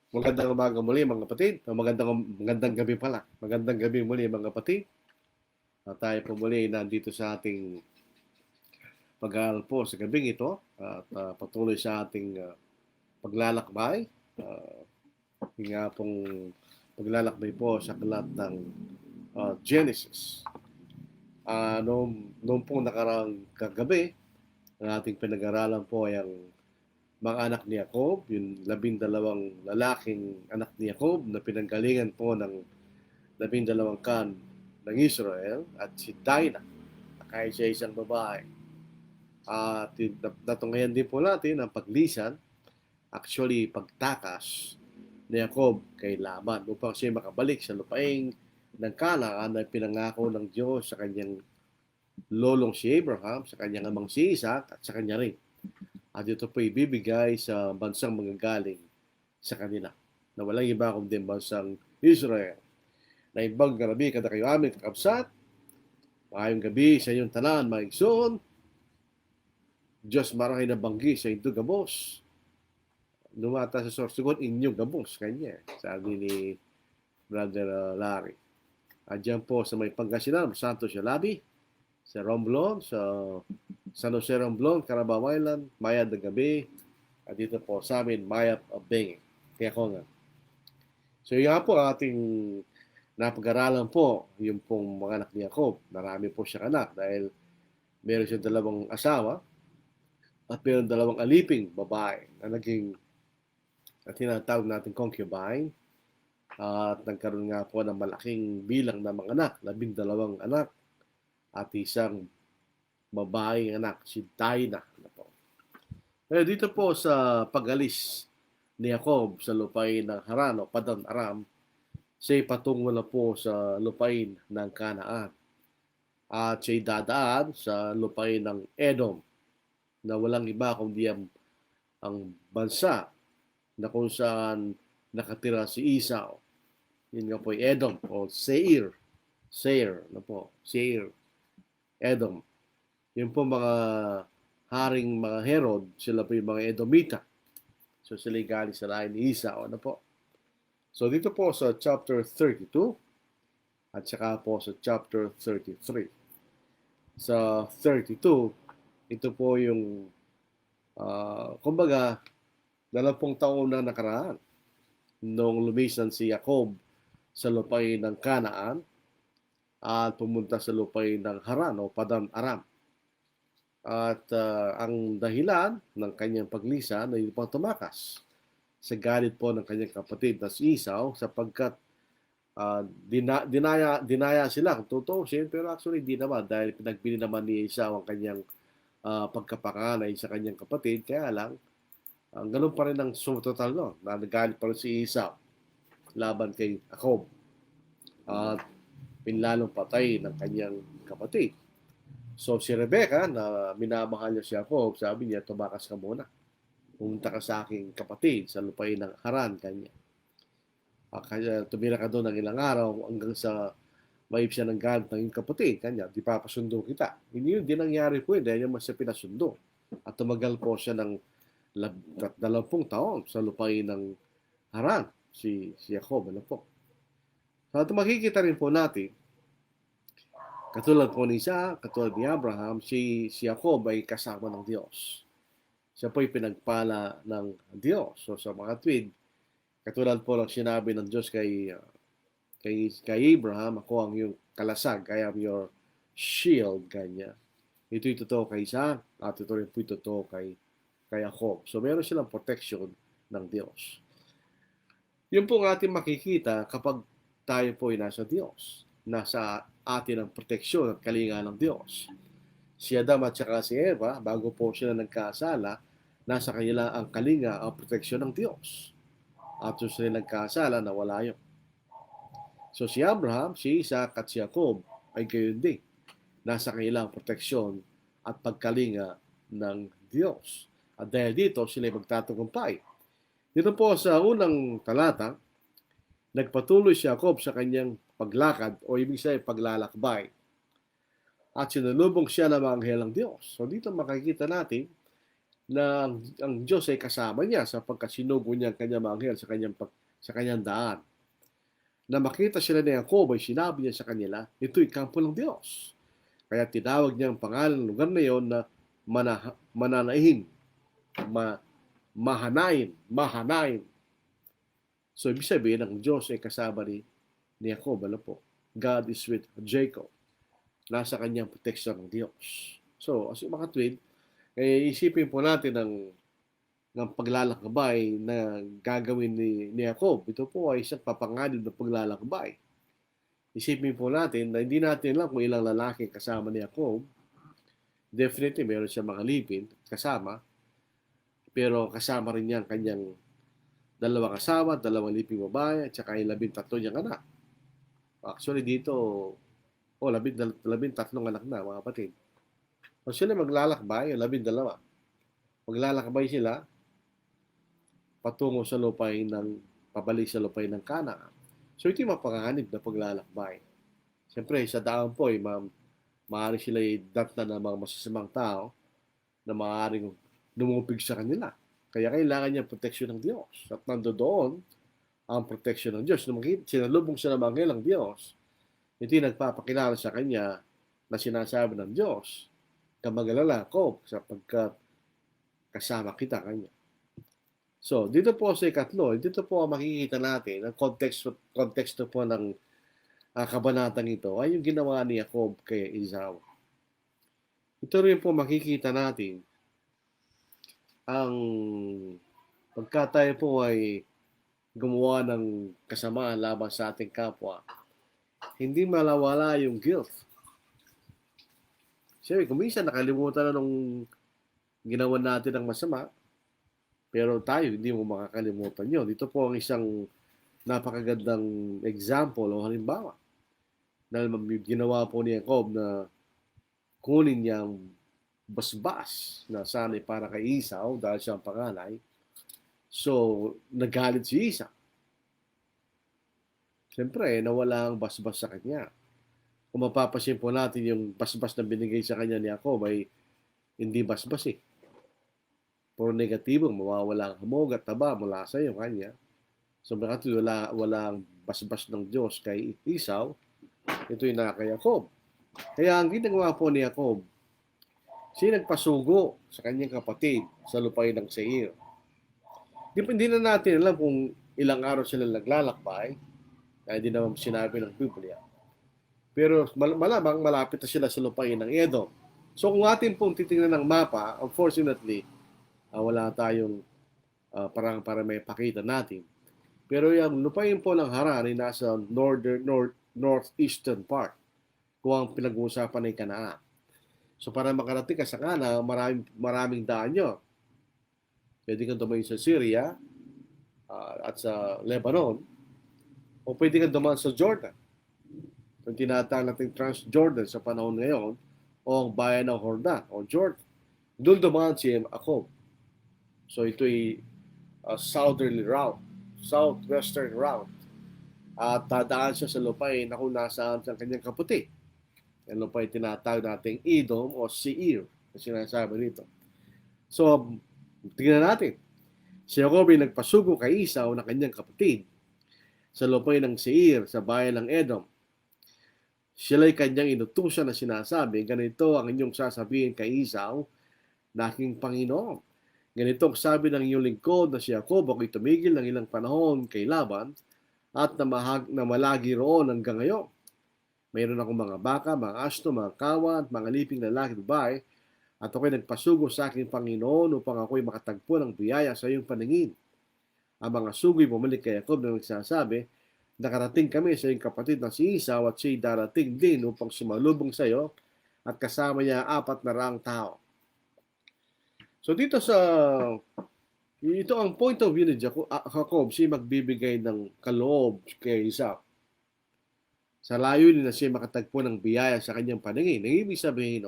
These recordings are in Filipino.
Magandang umaga muli mga kapatid. Magandang gabi pala. Magandang gabi muli mga kapatid. Tayo po muli nandito sa ating pag-aaral po sa gabing ito at patuloy sa ating paglalakbay. Uh, Yung nga pong paglalakbay po sa aklat ng Genesis. Noong pong nakarang kagabi, ang ating pinag-aralan po ay ang mga anak ni Jacob, yung 12 lalaking anak ni Jacob na pinanggalingan po ng 12 kan ng Israel at si Dinah, kahit siya isang babae. At natunghayan din po natin ang paglisan, actually pagtakas ni Jacob kay Laban upang siya makabalik sa lupaing ng Kanaan na pinangako ng Diyos sa kanyang lolong si Abraham, sa kanyang amang si Isaac at sa kanya rin. At ito po ibibigay sa bansang magagaling sa kanila na walang iba kundi bansang Israel. Na ibang gabi kada kayo aming kakabsat, maayong gabi sa inyong tanan, maigsoon, Diyos marahay na banggi sa inyong gabos. Lumata sa sorsugon inyong gabos, kanya, sabi ni Brother Larry. At dyan po sa may Pangasinan, Santos Yalabi, sa Romblon, sa San Jose Romblon, Carabao Island, Mayad ng Gabi, at dito po sa amin, Mayap of Bengue. Kaya ko nga. So yun po ating napag-aralan po, yung pong mga anak ni Jacob. Marami po siyang anak dahil meron siyang 2 asawa at meron 2 aliping babae na naging at tinatawag natin concubine. At nagkaroon nga po ng malaking bilang ng mga anak, 12 anak at isang babaeng anak, si Dinah. Dito po sa pag-alis ni Jacob sa lupain ng Haran o Padan Aram, siya'y patungo na po sa lupain ng Kanaan. At siya'y dadaan sa lupain ng Edom na walang iba kundi ang bansa na kung saan nakatira si Esau. Yun nga po ay Edom o Seir. Seir, na po. Seir. Edom. Yun po mga haring mga Herod, sila po yung mga Edomita. So sila galing sa lahi ni Esau. Ano po? So dito po sa chapter 32 at saka po sa chapter 33. Sa 32, ito po yung kumbaga 20 taon na nakaraan nung lumisan si Jacob sa lupain ng Kanaan at pumunta sa lupain ng Haran o Padan Aram. At ang dahilan ng kanyang paglisan ay upang tumakas sa galit po ng kanyang kapatid na si Esau sapagkat dinaya sila kung tutuusin, pero actually di naman dahil pinagbili naman ni Esau ang kanyang pagkapanganay sa kanyang kapatid. Kaya lang ganun pa rin ang sumatotal no, na nagalit pa rin si Esau laban kay Jacob at pinlalong patay ng kanyang kapatid. So si Rebecca na minamahal niya si Jacob, sabi niya, tumakas ka muna. Pumunta ka sa aking kapatid sa lupain ng Haran kanya. Kaya tumira ka doon ng ilang araw hanggang sa maip siya ng galit ng kapatid kanya, di papasundo kita. Hindi yun, di nangyari po yun dahil mas siya pinasundo. At tumagal po siya ng 20 taon sa lupain ng Haran, si Jacob. Ano po? So at makikita rin po natin, katulad po ni Isaac, katulad ni Abraham, si Jacob ay kasama ng Diyos. Siya po ay pinagpala ng Diyos. So sa mga tweed, katulad po lang sinabi ng Diyos kay Abraham, ako ang iyong kalasag, I am your shield, kanya. Ito'y totoo kay Isaac, at ito rin po totoo kay Jacob. So meron silang protection ng Diyos. Yun po ang ating makikita kapag tayo po ay nasa Diyos. Nasa atin ang proteksyon at kalinga ng Diyos. Si Adam at saka si Eva, bago po sila nagkasala, nasa kanila ang kalinga ang proteksyon ng Diyos. At kung sila nagkasala, nawala yun. So si Abraham, si Isaac at si Jacob ay gayon din. Nasa kanila ang proteksyon at pagkalinga ng Diyos. At dahil dito, sila ay magtatagumpay. Dito po sa unang talata, nagpatuloy si Jacob sa kanyang paglakad o ibig sabihin paglalakbay. At sinalubong siya ng mga anghel ng Diyos. So dito makikita natin na ang Diyos ay kasama niya sapagkat sinugo niya ang kanyang mga anghel sa kanyang sa kanyang daan. Na makita sila ni Jacob ay sinabi niya sa kanila, ito'y kampo ng Diyos. Kaya tinawag niya ang pangalan ng lugar na iyon na Mananaim, Mahanaim. So, ibig sabihin, ang Diyos ay kasama ni Jacob. Ano po? God is with Jacob. Nasa kanyang protection ng Diyos. So, as mga twin, isipin po natin ng paglalakbay na gagawin ni Jacob. Ito po ay isang papanganib na paglalakbay. Isipin po natin na hindi natin alam kung ilang lalaki kasama ni Jacob. Definitely, meron siya mga lipin kasama. Pero kasama rin niya ang kanyang dalawang asawa, dalawang liping babae, at saka yung 13 niyang anak. Actually, dito, 13 anak na, mga kapatid. So, sila maglalakbay, 12. Maglalakbay sila patungo sa lupain pabalik sa lupain ng Kanaan. So, ito yung mapanganib na paglalakbay. Siyempre, sa daan po, maaari sila datna ng mga masasamang tao na maaaring lumupig sa kanila. Kaya kailangan niya proteksyon ng Diyos. At nandoon ang proteksyon ng Diyos. Nung sinalubong siya ng anghel ng Diyos, ito yung nagpapakilala sa kanya na sinasabi ng Diyos, kamagalala ko sapagkat kasama kita kanya. So, dito po sa ikatlo, dito po makikita natin ang konteksto po ng kabanatang ito ay yung ginawa ni Jacob kay Esau. Ito rin po makikita natin ang pagka tayo po ay gumawa ng kasamaan laban sa ating kapwa, hindi malawala yung guilt. Siyempre, kung minsan nakalimutan na nung ginawa natin ng masama, pero tayo hindi mo makakalimutan yun. Ito po ang isang napakagandang example o halimbawa. Dahil ginawa po ni Jacob na kunin niyang basbas na sanay para kay Esau dahil siya ang panganay. So, nagalit si Esau. Siyempre, nawala ang basbas sa kanya. Kung mapapasin po natin yung basbas na binigay sa kanya ni Jacob ay hindi basbas eh. Puro negatibong, mawawala ang hamog at taba mula sa iyo kanya. So, bakit walang basbas ng Diyos kay Esau, ito'y na kay Jacob. Kaya ang ginagawa po ni Jacob, siya nagpasugo sa kanyang kapatid sa lupain ng Seir. Hindi na natin alam kung ilang araw sila naglalakbay, kaya hindi naman sinabi ng Biblia. Pero malamang malapit na sila sa lupain ng Edom. So kung atin pong titingnan ng mapa, unfortunately, wala tayong para may pakita natin. Pero yung lupain po ng Haran ay nasa northeastern part, kung ang pinag-uusapan ay Kanaan. So para makarating ka sa Kanaan, maraming daan nyo. Pwede kang dumayo sa Syria at sa Lebanon, o pwede kang dumaan sa Jordan. Kung tinatawag natin Transjordan sa panahon ngayon, o ang bayan ng Jordan o Jordan. Doon dumaan si Jacob. So ito'y southerly route, southwestern route. At dadaan siya sa lupain na kung nasaan sa kanyang kapatid. Yan lupain tinatawag natin Edom o Seir, na sinasabi dito. So, tingnan natin. Si Jacob ay nagpasugo kay Esau na kanyang kapatid sa lupain ng Seir, sa bayan ng Edom. Sila'y kanyang inutusan na sinasabi, ganito ang inyong sasabihin kay Esau, na aking Panginoon. Ganito ang sabi ng iyong lingkod na si Jacob, ako'y tumigil ng ilang panahon kay Laban at namalagi roon hanggang ngayon. Mayroon akong mga baka, mga asto, mga kawa at mga liping lalaki at babae, at ako'y nagpasugo sa aking Panginoon upang ako'y makatagpo ng biyaya sa iyong paningin. Ang mga sugo'y bumalik kay Jacob na nagsasabi, nakarating kami sa iyong kapatid na si Esau at siya'y darating din upang sumalubong sa iyo at kasama niya 400 tao. So dito ito ang point of view ni Jacob, siya magbibigay ng kaloob kay Esau. Sa layunin na siya makatagpo ng biyaya sa kanyang paningin. Ang ibig sabihin,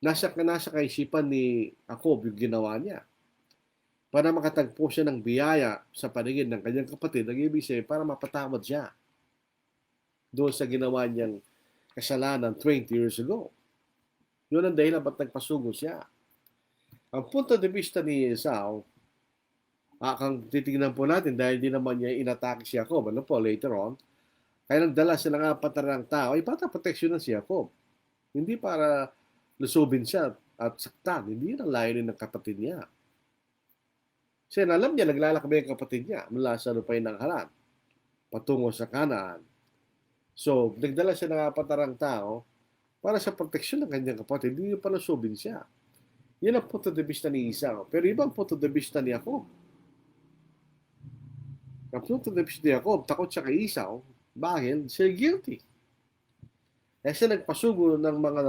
nasa kaisipan ni Jacob yung ginawa niya. Para makatagpo siya ng biyaya sa paningin ng kanyang kapatid, ang ibig sabihin, para mapatawad siya doon sa ginawa niyang kasalanan 20 years ago. Yun ang dahilan ba't nagpasugo siya. Ang punto de vista ni Esau, Kung titingnan po natin, dahil di naman niya inatake si Jacob, ano po, later on, kaya nagdala sila ng apat na tao, ay para proteksyonan si Jacob. Hindi para lusubin siya at saktan. Hindi yun ang layunin ng kapatid niya. Kasi alam niya, naglalakbay ang kapatid niya mula sa lupay ng Haran patungo sa Kanaan. So, nagdala siya ng apat na tao para sa proteksyon ng kanyang kapatid. Hindi yung palusubin siya. Yan ang punto de vista ni Esau. Pero ibang punto de vista ni Jacob. Ang punto de vista ni Jacob, takot siya kay Esau dahil siya guilty. Kasi nagpasugo ng mga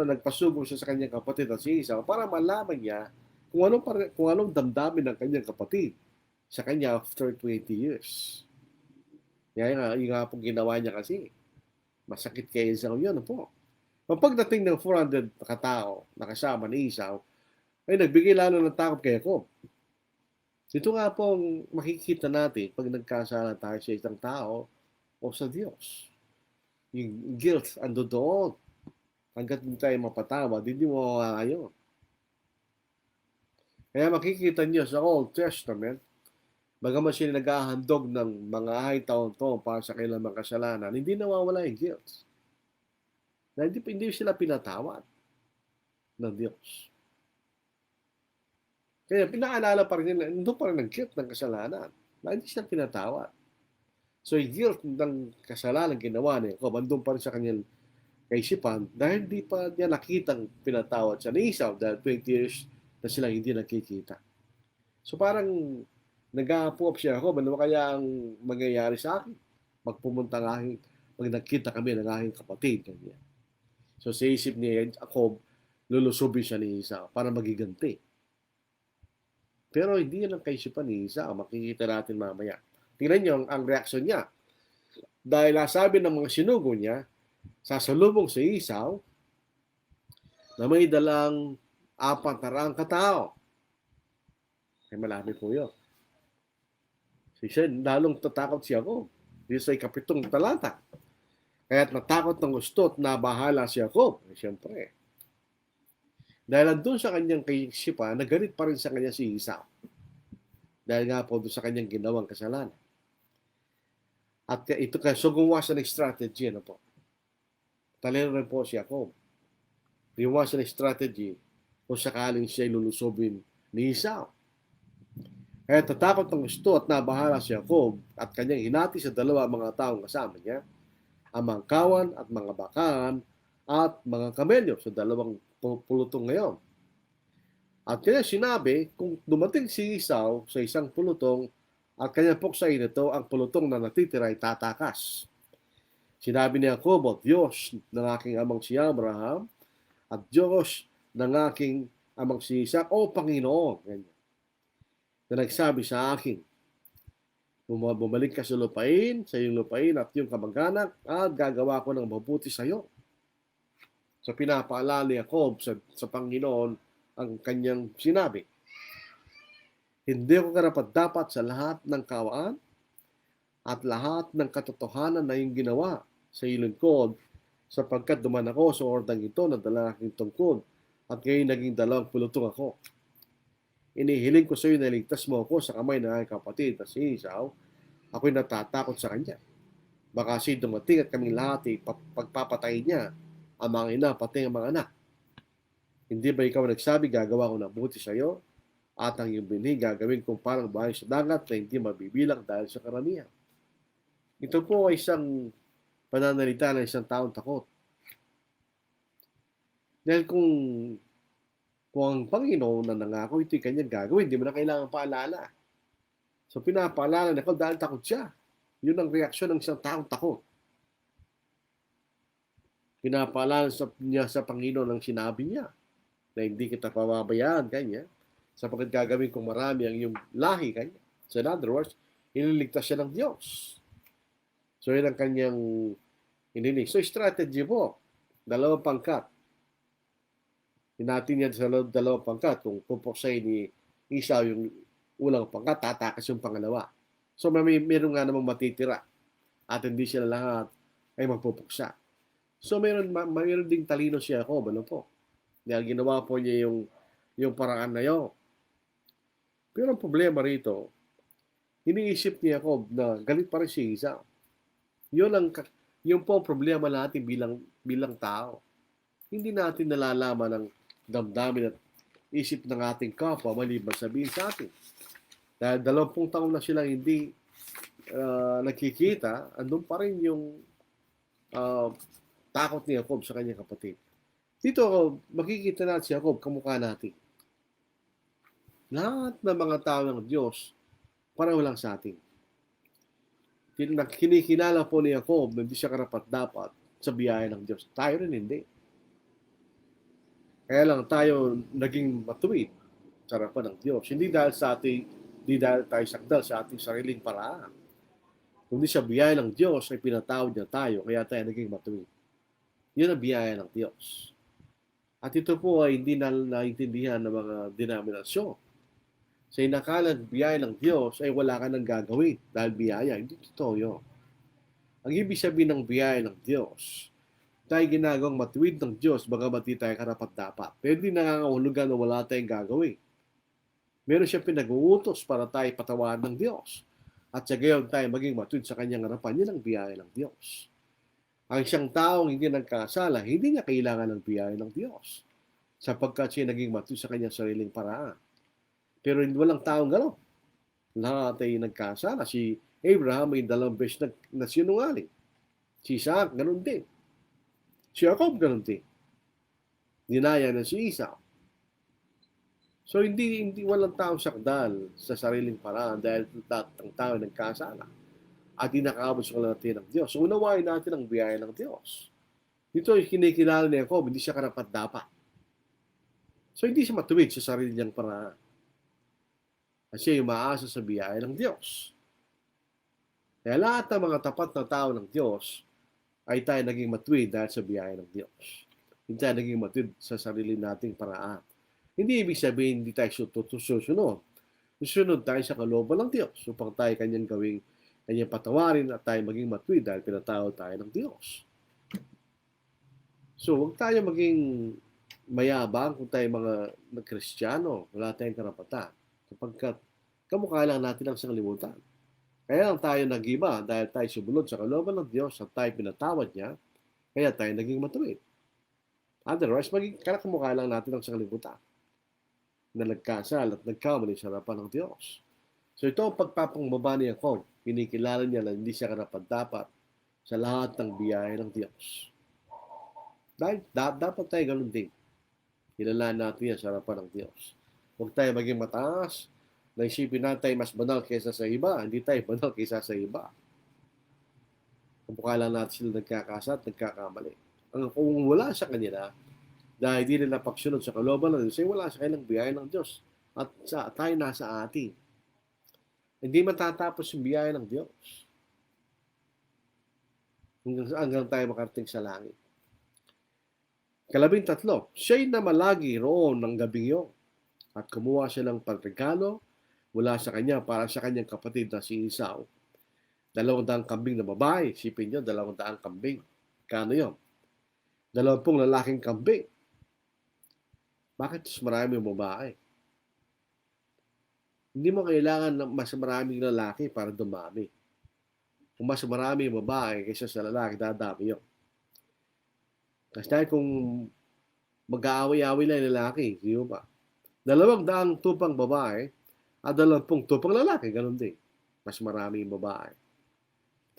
nagpasugo siya sa kanyang kapatid at si Esau para malaman niya kung anong damdamin ng kanyang kapatid sa kanya after 20 years. Yan nga pong ginawa niya kasi. Masakit kay Esau yun po. Pagdating ng 400 katao na kasama ni Esau, ay nagbigay lalo ng takot kay Jacob. Ito nga pong makikita natin pag nagkasala tayo sa isang tao o sa Diyos. Yung guilt ando doon. Hanggat hindi tayo mapatawad, hindi mo mawakayon. Kaya makikita niyo sa Old Testament, bagaman sila naghahandog ng mga ahay taon-taon para sa kailang mga kasalanan, hindi nawawala yung guilt. Na hindi sila pinatawad ng Diyos. Kaya pinaalala pa rin nila, nandun pa rin ang guilt ng kasalanan na hindi sila pinatawad. So yung guilt ng kasalanan ginawa niya, andun pa rin sa kanyang kaisipan dahil di pa niya nakitang pinatawad siya ni Esau dahil 20 years na sila hindi nakikita. So parang nag-a-approve siya ako, ano kaya ang mangyayari sa akin? Pag nagkita kami ng aking kapatid. Ganyan. So sa isip ni Jacob, lulusubin siya ni Esau para magiganti. Pero hindi yan ang kaisipan ni Esau. Makikita natin mamaya. Tingnan niyo ang reaksyon niya. Dahil nasabi ng mga sinugo niya, sasalubong si Esau na may dalang 400 katao. Ay malami po yun. Siya, lalong tatakot siya ako. Dito sa 7 talata. Kaya't natakot ng gusto at nabahala si Jacob. Siyempre. Dahil andun sa kanyang kaisipan, nagalit pa rin sa kanya si Esau. Dahil nga po doon sa kanyang ginawang kasalanan. At ito kaya, so gumawa siya ng strategy, ano po. Talino rin po si Jacob. Gumawa siya ng strategy kung sakaling siya lulusobin ni Esau. Kaya tatakot ng gusto at nabahala si Jacob at kanyang hinati sa dalawa mga taong kasama niya, ang mga kawan at mga bakaan at mga kamelyo sa dalawang pulutong ngayon. At kaya sinabi, kung dumating si Esau sa isang pulutong at kanya puksain ito, ang pulutong na natitira ay tatakas. Sinabi ni Jacob, Diyos ng aking amang si Abraham at Diyos ng aking amang si Isaac, o Panginoon. Ganyan. Na nagsabi sa akin, bumalik ka sa iyong lupain at yung kamag-anak at gagawa ko ng mabuti sa iyo. So pinapaalala ni Jacob sa Panginoon ang kanyang sinabi. Hindi ko karapat-dapat sa lahat ng kawaan at lahat ng katotohanan na yung ginawa sa iyong lingkod sapagkat duman ako sa ordang ito na dala aking tungkod at ngayon naging 20 ako. Inihiling ko sa iyo na iligtas mo ako sa kamay ng aking kapatid na si Esau. Ako'y natatakot sa kanya. Baka si dumating at kaming lahat pagpapatay niya ang mga ina pati ang mga anak. Hindi ba ikaw nagsabi gagawa ko ng buti sa iyo at ang iyong binhi gagawin kong parang bahay sa dagat na hindi mabibilang dahil sa karamihan. Ito po ay isang pananalita ng isang taong takot. Dahil kung ang Panginoon na nangako, ito'y kanyang gagawin, hindi mo na kailangan paalala. So pinapaalala na dahil takot siya. Yun ang reaksyon ng isang taong takot. Pinapaalala niya sa Panginoon ang sinabi niya na hindi kita pababayaan kanya sapagkat gagawin kong marami ang iyong lahi kanya. So in other words, iniligtas siya ng Diyos. So yun ang kanyang inilig. So strategy po, 2 pangkat. Hinati niya sa 2 pangkat. Kung pupuksay ni Esau yung unang pangkat, tatakas yung pangalawa. So meron nga namang matitira at hindi sila lahat ay magpupuksa. So meron ding talino siya ako, ano po. Dahil ginawa po niya yung paraan na yun. Pero ang problema rito, iniisip ni Jacob na galit pa rin si Esau. Yun po ang problema natin bilang tao. Hindi natin nalalaman ang damdamin at isip ng ating kapwa maliban sabihin sa atin. Dahil 20 taon na silang hindi nagkikita, andun pa rin yung uh, takot ni Jacob sa kanyang kapatid. Dito, makikita natin si Jacob, kamukha natin. Lahat ng mga tao ng Diyos, pareho lang sa atin. Kinikilala po ni Jacob na hindi siya karapat-dapat sa biyaya ng Diyos. Tayo rin hindi. Kaya lang tayo naging matuwid sa harapan ng Diyos. Hindi dahil tayo sakdal sa ating sariling paraan. Kundi sa biyaya ng Diyos ay pinatawad niya tayo, kaya tayo naging matuwid. Yun ang biyaya ng Diyos. At ito po ay hindi naintindihan ng mga denominasyon. Sa inakalang biyaya ng Diyos ay wala ka nang gagawin dahil biyaya. Hindi totoo yun. Ang ibig sabihin ng biyaya ng Diyos, tayo ginagawang matuwid ng Diyos, bagamat di tayo karapat-dapat. Pero hindi nangangahulugan na wala tayong gagawin. Meron siya pinag-uutos para tayo patawaran ng Diyos. At sa gayon tayo maging matuwid sa kanyang harapan. Yun ang biyaya ng Diyos. Ang siyang taong hindi nagkasala, hindi niya kailangan ng biyaya ng Diyos. Sapagkat siya naging matuwid sa kanyang sariling paraan. Pero walang taong gano'n. Lahat ay nagkasala. Si Abraham ay 2 beses na sinungaling. Si Isaac, gano'n din. Si Jacob, gano'n din. Dinaya na si Esau. So, hindi walang taong sakdal sa sariling paraan dahil ang tao nagkasala at di nakaabot sa kalahati ng Diyos. So, unawain natin ang biyaya ng Diyos. Dito ay kinikilala ni Jacob, hindi siya karapat-dapat. So, hindi siya matuwid sa sarili niyang paraan. Kasi umaasa sa biyaya ng Diyos. Kaya lahat ng mga tapat na tao ng Diyos ay tayo naging matuwid dahil sa biyaya ng Diyos. Hindi tayo naging matuwid sa sarili nating paraan. Hindi ibig sabihin hindi tayo susunod. Susunod tayo sa kalooban ng Diyos upang tayo kanyang patawarin at tayo maging matuwid dahil pinatawad tayo ng Diyos. So, huwag tayo maging mayabang kung tayo mga Kristiyano. Wala tayong karapatan. Sapagkat kamukha lang natin ang sanglibutan. Kaya lang tayo nag-iba dahil tayo sumunod sa kalooban ng Diyos at tayo pinatawad niya, kaya tayo naging matuwid. Otherwise, maging kamukha lang natin ang sanglibutan na nagkasal at nagkamali sa harapan ng Diyos. So ito ang pagpapangbaba ni Jacob. Kinikilala niya na hindi siya karapat-dapat sa lahat ng biyaya ng Diyos. Dahil dapat tayo ganun din. Kilalaan natin yan sa harapan ng Diyos. Huwag tayo maging mataas na isipin natin tayo mas banal kaysa sa iba. Hindi tayo banal kaysa sa iba. Kumukha lang natin sila nagkakasa at nagkakamali. Kung wala sa kanila, dahil di nila pagsunod sa kalooban ng Diyos, ay wala sa kanilang biyaya ng Diyos. At tayo nasa atin. Hindi matatapos yung biyaya ng Diyos. Hanggang tayo makarating sa langit. 13, siya'y namalagi roon ng gabing iyon at kumuha siya ng pagregalo mula sa kanya para sa kanyang kapatid na si Esau. 200 kambing na babae. Isipin nyo, 200 kambing. Kano yun? 20 lalaking kambing. Bakit mas marami yung babae? Hindi mo kailangan ng mas maraming lalaki para dumami. Kung mas marami yung babae kaysa sa lalaki, dadami yun. Kasi dahil kung mag-aaway-aaway lang yung lalaki, di ba? 200 tupang babae at 20 tupang lalaki, ganun din. Mas marami yung babae.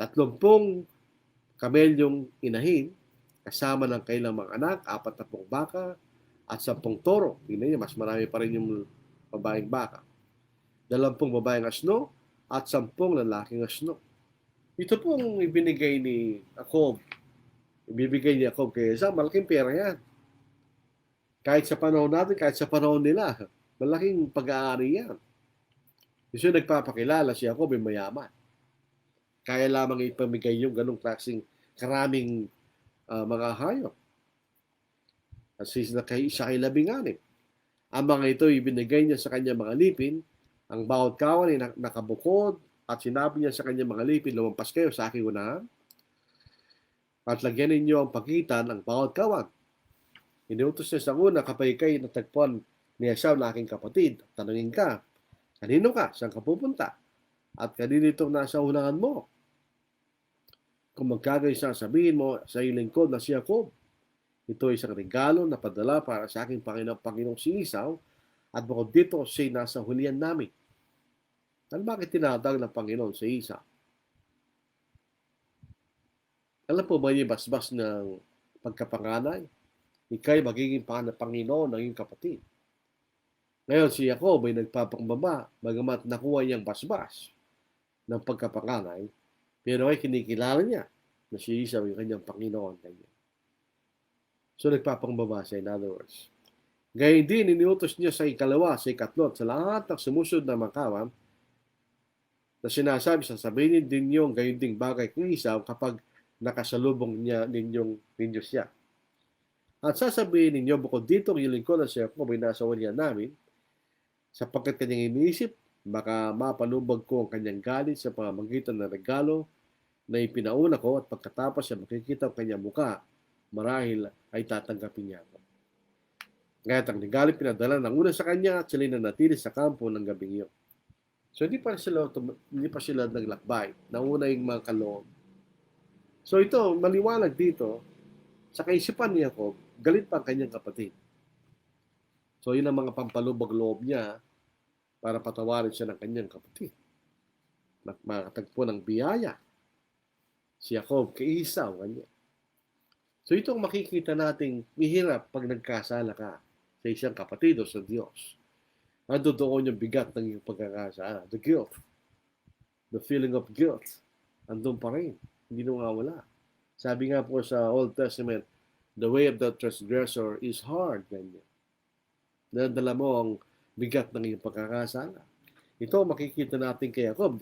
30 kamelyong inahin, kasama ng kailang mga anak, 40 baka, at 10 toro. Tingnan niyo, mas marami pa rin yung babaeng baka. 20 babaeng asno at 10 lalaking asno. Ito pong ibinigay ni Jacob. Ibibigay ni Jacob kay Esau, malaking pera yan. Kahit sa panahon natin, kahit sa panahon nila, malaking pag-aari yan. Kasi nagpapakilala si Jacob ay mayaman. Kaya lamang ipamigay yung ganong klaseng karaming mga hayop. At siya kay 16. Ang mga ito ibinigay niya sa kanya mga lipin, ang bawat kawan ay nakabukod, at sinabi niya sa kanya mga lipin, lumampas kayo sa aking unahan, at lagyan ninyo ang pagitan ng bawat kawan. Inutos niya sa una, kapag kayo natagpuan ni Esau na aking kapatid, tanungin ka, Kanino ka? Saan ka pupunta? At kanino itong nasa unahan mo? Kung magkagayon siya, sabihin mo sa iyong lingkod na si Jacob, ito ay isang regalo na padala para sa aking Panginoong si Esau, at bukod dito siya'y nasa hulihan namin. At bakit tinatawag ng Panginoon si Esau? Alam po ba niyo basbas ng pagkapanganay? Ika'y magiging Panginoon ng iyong kapatid. Ngayon si Jacob ay nagpapangbaba, bagamat nakuha niyang basbas ng pagkapanganay, pero ay kinikilala niya na si Esau yung kanyang Panginoon. So nagpapangbaba siya, in other words. Gayun din, iniutos niya sa ikalawa, sa ikatlo, sa lahat ng sumusunod na makawan, na sinasabi, sasabihin din niyo gayon ding bagay kay Esau kapag nakasalubong ninyo siya. At sasabihin ninyo, bukod dito, yung lingkod na siya kung may nasa walihan namin, sapagkat kanyang iniisip, baka mapalubag ko ang kanyang galit sa pamamagitan ng regalo na ipinauna ko, at pagkatapos siya makikita ang kanyang muka, marahil ay tatanggapin niya ako. Ngayon ang galit pinadala ng una sa kanya at sila nanatili sa kampo ng gabing iyon. So hindi pa sila naglakbay. Nauna yung mga kaloob. So ito, maliwanag dito, sa kaisipan ni Jacob, galit pa ang kanyang kapatid. So yun ang mga pampalubag loob niya para patawarin siya ng kanyang kapatid. Makatagpo ng biyaya. Si Jacob kay Esau, kanya. So itong makikita nating mahirap pag nagkasala ka sa isang kapatid o sa Diyos. Ando doon yung bigat ng iyong pagkakasala. The guilt. The feeling of guilt. Andun pa rin. Hindi nawawala. Sabi nga po sa Old Testament, the way of the transgressor is hard. Ganyan. Nadala mo ang bigat ng iyong pagkakasala. Ito makikita natin kay Jacob.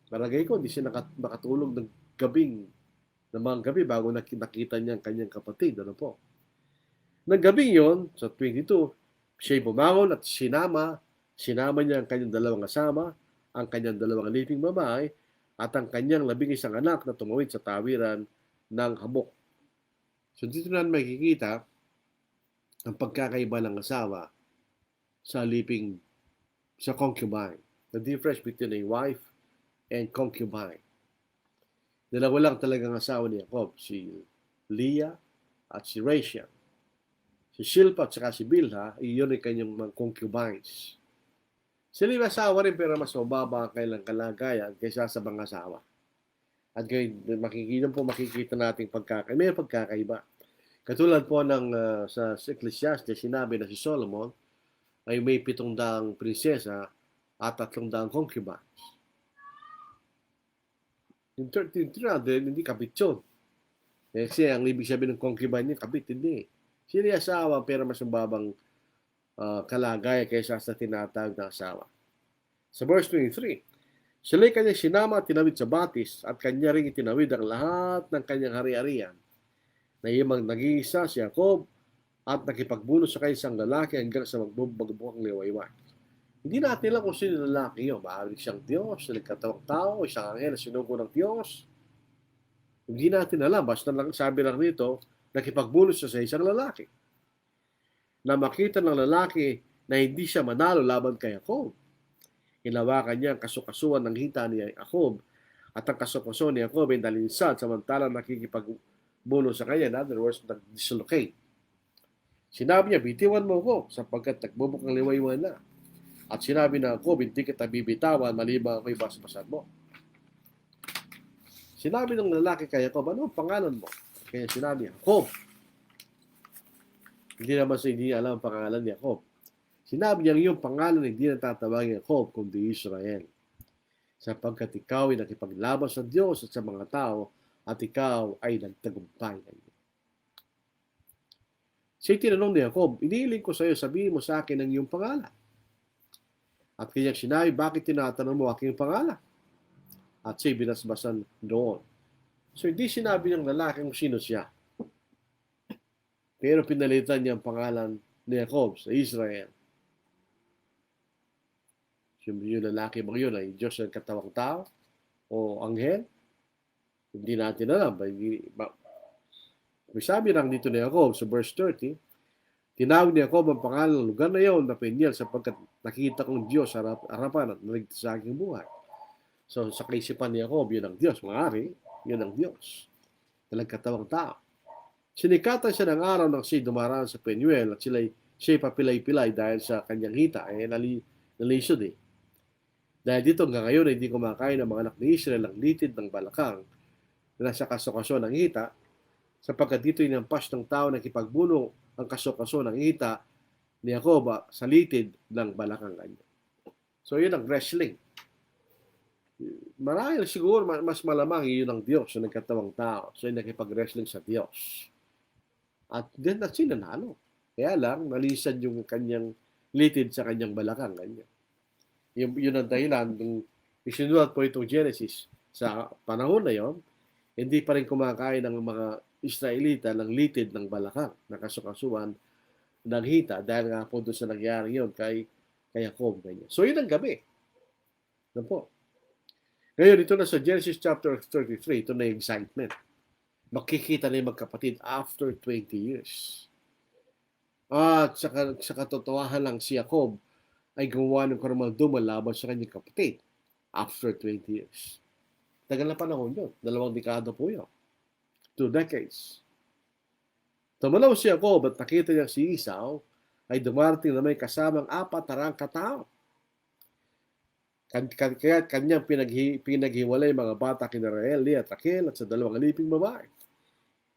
Palagay ko, hindi siya nakatulog ng mga gabi bago nakita niya ang kanyang kapatid. Ano po? Nang gabing yon, sa 22, siya'y bumangon at sinama niya ang kanyang dalawang asama, ang kanyang dalawang liping babae, at ang kanyang 11 anak na tumawid sa tawiran ng hamok. So dito na makikita ang pagkakaiba ng asawa sa concubine. The difference between a wife and concubine. Dalawa lang talagang asawa ni Jacob, si Leah at si Rachel. Si Shilpa at saka si Bilha, iyon ay kanyang mga concubines. Sila yung asawa rin pero mas mababa ang kailang kalagayan kaysa sa mga asawa. At makikita natin may pagkakaiba. Katulad po ng sa Ecclesiastes, sinabi na si Solomon ay may 700 prinsesa at 300 concubines. Yung 300, hindi kabit yun. Kasi ang ibig sabihin ng concubine niya, kabit, hindi. Sila asawa pero mas mababang kalagay kaysa sa tinatawag na asawa. Sa verse 23, sila'y kanyang sinama at tinawid sa batis at kanya rin itinawid ang lahat ng kanyang hari-harian. Na iyong nag-iisa si Jacob at nakipagbuno sa isang lalaki hanggang sa magbubugbukang liwayway. Hindi natin alam kung sino lalaki yun. Maaaring siyang Diyos, nagkatawang tao, isang anghel na sinugo ng Diyos. Hindi natin alam. Basta lang, sabi lang rito, nakipagbuno siya sa isang lalaki. Na makita ng lalaki na hindi siya manalo laban kay Jacob. Hinawakan niya ang kasukasuan ng hita ni Jacob at ang kasukasuan ni Jacob ay nalinsad samantalang nakikipagbuno sa kanya. In other words, nag-dislocate. Sinabi niya, bitiwan mo ko sapagkat nagbubukang liwayway na. At sinabi na Jacob, hindi kita bibitawan maliban ako'y basbasan mo. Sinabi ng lalaki kay Jacob, ano ang pangalan mo? Kaya sinabi, Jacob. Hindi naman sa hindi alam ang pangalan ni Jacob. Sinabi niya yung pangalan hindi na tatawagin Jacob, kundi Israel. Sapagkat ikaw ay nakipaglaban sa Diyos at sa mga tao, at ikaw ay nagtagumpay. Siya tinanong ni Jacob, iniiling ko sa iyo, sabihin mo sa akin ang iyong pangalan. At kanyang sinabi, bakit tinatanong mo aking pangalan? At siya binasbasan doon. So hindi sinabi ng lalaki kung sino siya. Pero pinalitan niya ang pangalan ni Jacob sa Israel. Yung lalaki ba yun ay Diyos ng katawang tao o anghel? Hindi natin alam. May sabi lang dito ni Jacob sa verse 30, Tinawag ni Jacob ang pangalan ng lugar na iyon na Peniel sapagkat nakita kong Diyos sa harapan at naligtas sa aking buhay. So sa kaisipan ni Jacob, yun ang Diyos. Maaari, yun ang Diyos. Nagkatawang tao. Sinikatan siya ng araw nang siya dumaraan sa Penuel at siya'y papilay-pilay dahil sa kanyang hita ay nalisod eh. Dahil dito hanggang ngayon ay hindi kumakain ng mga anak ni Israel ang litid ng balakang na nasa kasokasyon ng hita sapagkat dito inampas ng tao na kipagbuno ang kasokasyon ng hita ni Jacob sa litid ng balakang kanya. So yun ang wrestling. Marahil siguro mas malamang yun ang Diyos na nagkatawang tao. So yun nakipag-wrestling sa Diyos. At then at sinanalo. Kaya lang, nalisad yung kanyang litid sa kanyang balakang kanya. Yun ang dahilan nung isinulat po itong Genesis. Sa panahon na yon, hindi pa rin kumakain ng mga Israelita ng litid ng balakang, nakasukasuan ng hita dahil nga po doon sa nangyari yon kay Jacob. So yun ang gabi. Ano po? Ngayon, ito na sa Genesis chapter 33, ito na yung excitement. Makikita na yung magkapatid after 20 years. At sa katotohanan lang si Jacob ay gumawa ng karumaldumal laban sa kanyang kapatid after 20 years. Tagal na panahon yun. 2 dekada po yun. 2 decades. Tumalaw si Jacob at nakita niya si Esau ay dumarating na may kasamang 400 katao. Kaya kanyang pinaghiwalay mga bata kina Rael, Leah at Rachel at sa 2 aliping babae.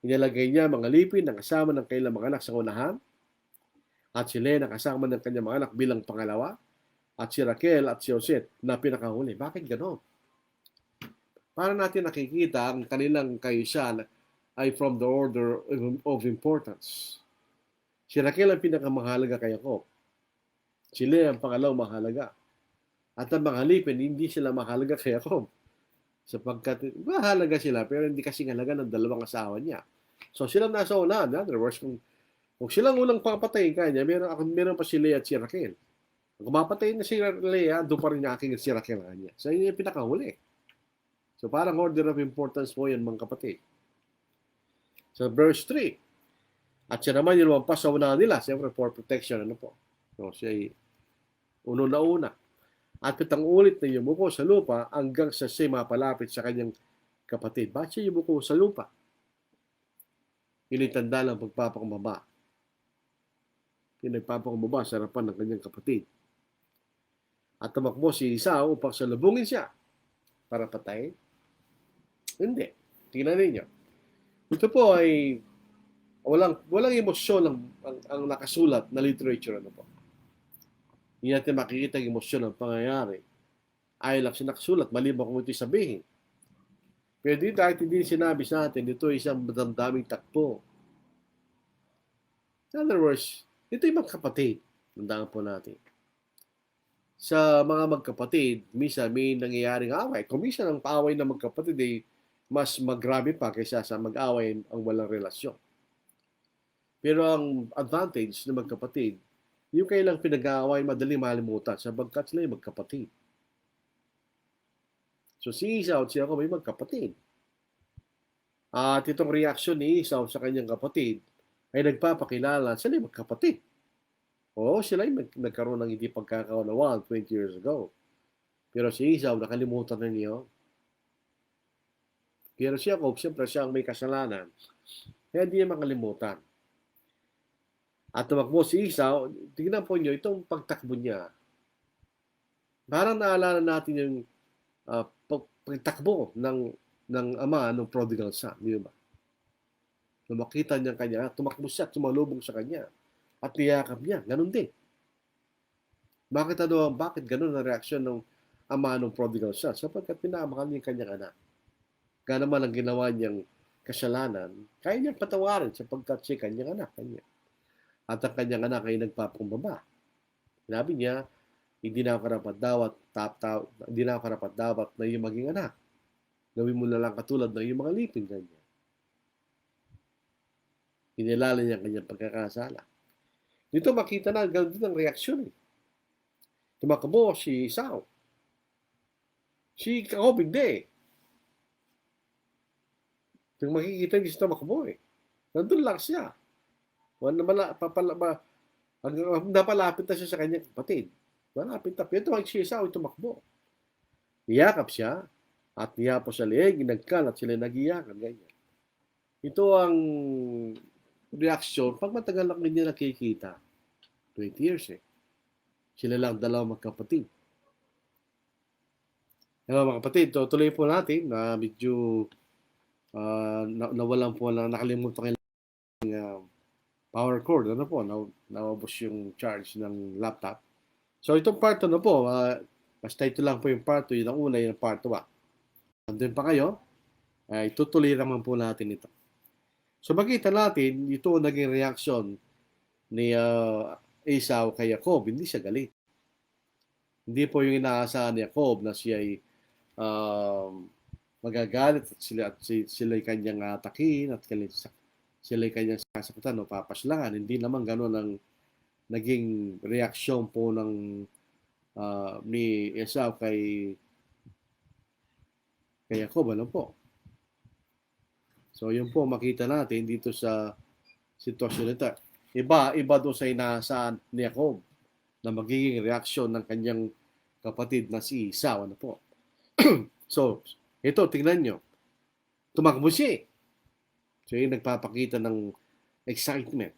Inilagay niya mga alipin na kasama ng kailang mga anak sa unahan at si Leah na kasama ng kanyang mga anak bilang pangalawa at si Rachel at si Joseph na pinakahuli. Bakit gano'n? Para natin nakikita ang kanilang kaisa ay from the order of importance. Si Rachel ang pinakamahalaga kay Jacob. Si Leah ang pangalawang mahalaga. At ang mga alipin, hindi sila mahalaga kay Jacob. Sapagkat mahalaga sila, pero hindi kasi halaga ng 2 asawa niya. So sila nasa unahan. In other words, kung silang unang papatayin kanya, meron pa si Leah at si Rachel. Kung mapatayin na si Leah, doon pa rin aking si Rachel kanya. So yun yung pinakahuli. So parang order of importance po yan mga kapatid. So verse 3. At siya naman yung lumampas sa unahan nila. Siyempre for protection. Ano po? So siya uno na una. At pitang ulit na yumuko sa lupa hanggang sa siya mapalapit sa kanyang kapatid. Bakit siya yumuko sa lupa? Initanda lang pagpapakumbaba. Pinagpapakumbaba sa harapan ng kanyang kapatid. At tumakbo si Esau upang salubungin siya para patayin. Hindi. Tingnan ninyo. Ito po ay walang emosyon ang nakasulat na literature. Ano po? Hindi natin makikita ang emosyon ng pangyayari. Ayaw lang siya nakasulat, maliban kung ito'y sabihin. Pero dito kahit hindi sinabi sa atin, ito ay isang madamdaming takbo. In other words, ito ay magkapatid. Tandaan po natin. Sa mga magkapatid, minsan may nangyayaring away. Kung minsan ang paaway ng magkapatid ay mas magrabe pa kaysa sa mag-away ang walang relasyon. Pero ang advantage ng magkapatid, yung kailang pinag-aaway madaling malimutan sapagkat sila ay magkapatid. So si Esau at si Jacob ay magkapatid. At itong reaksyon ni Esau sa kanyang kapatid ay nagpapakilala sila ay magkapatid. Oo, sila ay nagkaroon ng hindi pagkakaunawaan 20 years ago. Pero si Esau nakalimutan na niyo. Pero si Jacob, siyempre siya ang may kasalanan. Kaya hindi niya makalimutan. At tumakbo si Esau, tingnan po niyo, itong pagtakbo niya. Parang naalala natin yung pagtakbo ng ama ng prodigal son. Di ba? Nung makita niya kanya, tumakbo siya, tumalubong sa kanya. At niyakap niya. Ganun din. Bakit ganun ang reaksyon ng ama ng prodigal son? Sapagkat pinamahal niya yung kanyang anak. Kaya naman ang ginawa niyang kasalanan, kaya niyang patawarin sapagkat siya kanyang anak. At ang kanyang anak ay nagpapakumbaba. Sinabi niya, hindi na ako karapat dapat na iyong maging anak. Gawin mo na lang katulad ng iyong mga lipin. Ganyan. Inilala niya ang kanyang pagkakasala. Dito makita na, ganoon din ang reaksyon. Tumakbo si Esau. Si Jacob hindi. Yung makikita niyo siya tumakbo. Nandun lang siya. Napalapit na siya sa kanyang kapatid. Malapit na. Ito ang si Esau ay tumakbo. Iyakap siya at niyapo sa leeg, nagkal at sila nagiyakan. Ganyan. Ito ang reaksyon pag matagal lang hindi nakikita. 20 years eh. Sila lang dalawang magkapatid. Hello mga kapatid, tuloy po natin na medyo nawalan po na nakalimutan ng power cord. Ano po, nawabos yung charge ng laptop. So itong part 2 po, basta ito lang po yung part 2, yun ang una, yung part 2. Nandun pa kayo, ay tutuloy naman po natin ito. So makita natin, ito naging reaksyon ni Esau kay Jacob, hindi siya galit. Hindi po yung inaasahan ni Jacob na siya ay magagalit at sila ay kanyang atakin at sila ay kanyang sasaktan o papaslangan. Hindi naman gano'n ang naging reaksyon po ng ni Esau kay Jacob. Ano po? So yun po makita natin dito sa sitwasyon nito. Iba doon sa inaasahan ni Jacob na magiging reaksyon ng kanyang kapatid na si Esau. Ano po? So, ito, tingnan nyo. Tumakbo siya. So, yung nagpapakita ng excitement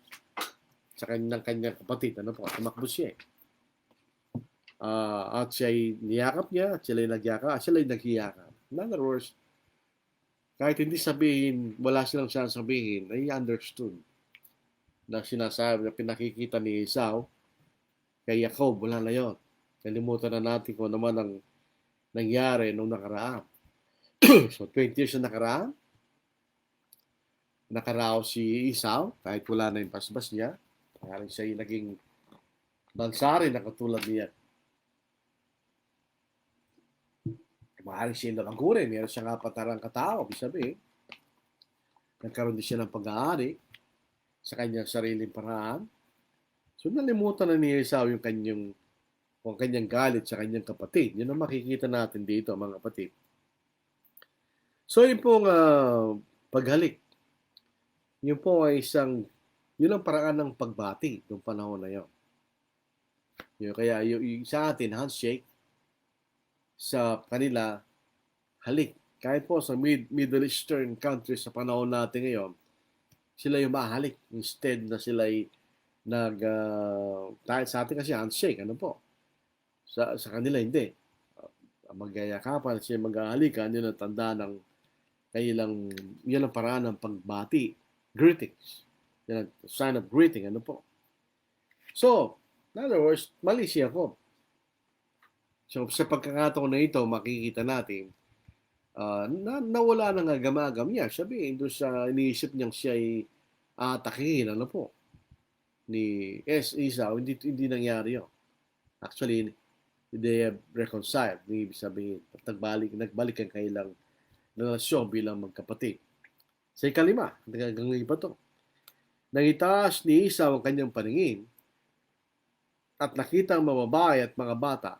sa kanyang kapatid. Ano po? Tumakbo siya. At siya'y niyakap niya, at sila'y nagyakap, at sila'y naghiyakap. In other words, kahit hindi sabihin, wala silang sasabihin, ay understood na sinasabi na pinakikita ni Esau kay Jacob, wala na yun. Kalimutan na natin kung naman ang nangyari nung nakaraan. So, 20 years na nakaraan, nakarao si Esau, kahit wala na yung basbas niya, parang siya yung naging bansarin na katulad niya. Maaaring siya nakagurin, meron siya nga patarang katao, ibig sabihin, nagkaroon din siya ng pag-aari sa kanyang sariling paraan. So, nalimutan na ni Esau yung kanyang galit sa kanyang kapatid. Yun ang makikita natin dito, mga kapatid. So, yun pong paghalik. Yun po ay yun ang paraan ng pagbati noong panahon na yun. Kaya yung sa atin, handshake, sa kanila, halik. Kahit po sa Middle Eastern countries sa panahon natin ngayon, sila yung mahalik. Instead na sila ay sa atin kasi handshake, ano po? Sa kanila hindi. Magyayakapan, siya maghahalikan, yun ang tanda ng yun ang paraan ng pagbati. Greetings. Yan ang sign of greeting. Ano po? So, in other words, mali siya po. So, sa pagkakataon na ito, makikita natin, nawala na nga gamagam niya. Sabihin, doon sa iniisip niyang siya ay atakihin. Ano po? Ni Esau, hindi nangyari yun. Actually, they have reconciled. Ibig sabihin, nagbalik ang kailang relasyon bilang magkapatid. Sa ikalima, hanggang iba to. Nangitaas ni Esau ang kanyang paningin at nakita ang mga babae at mga bata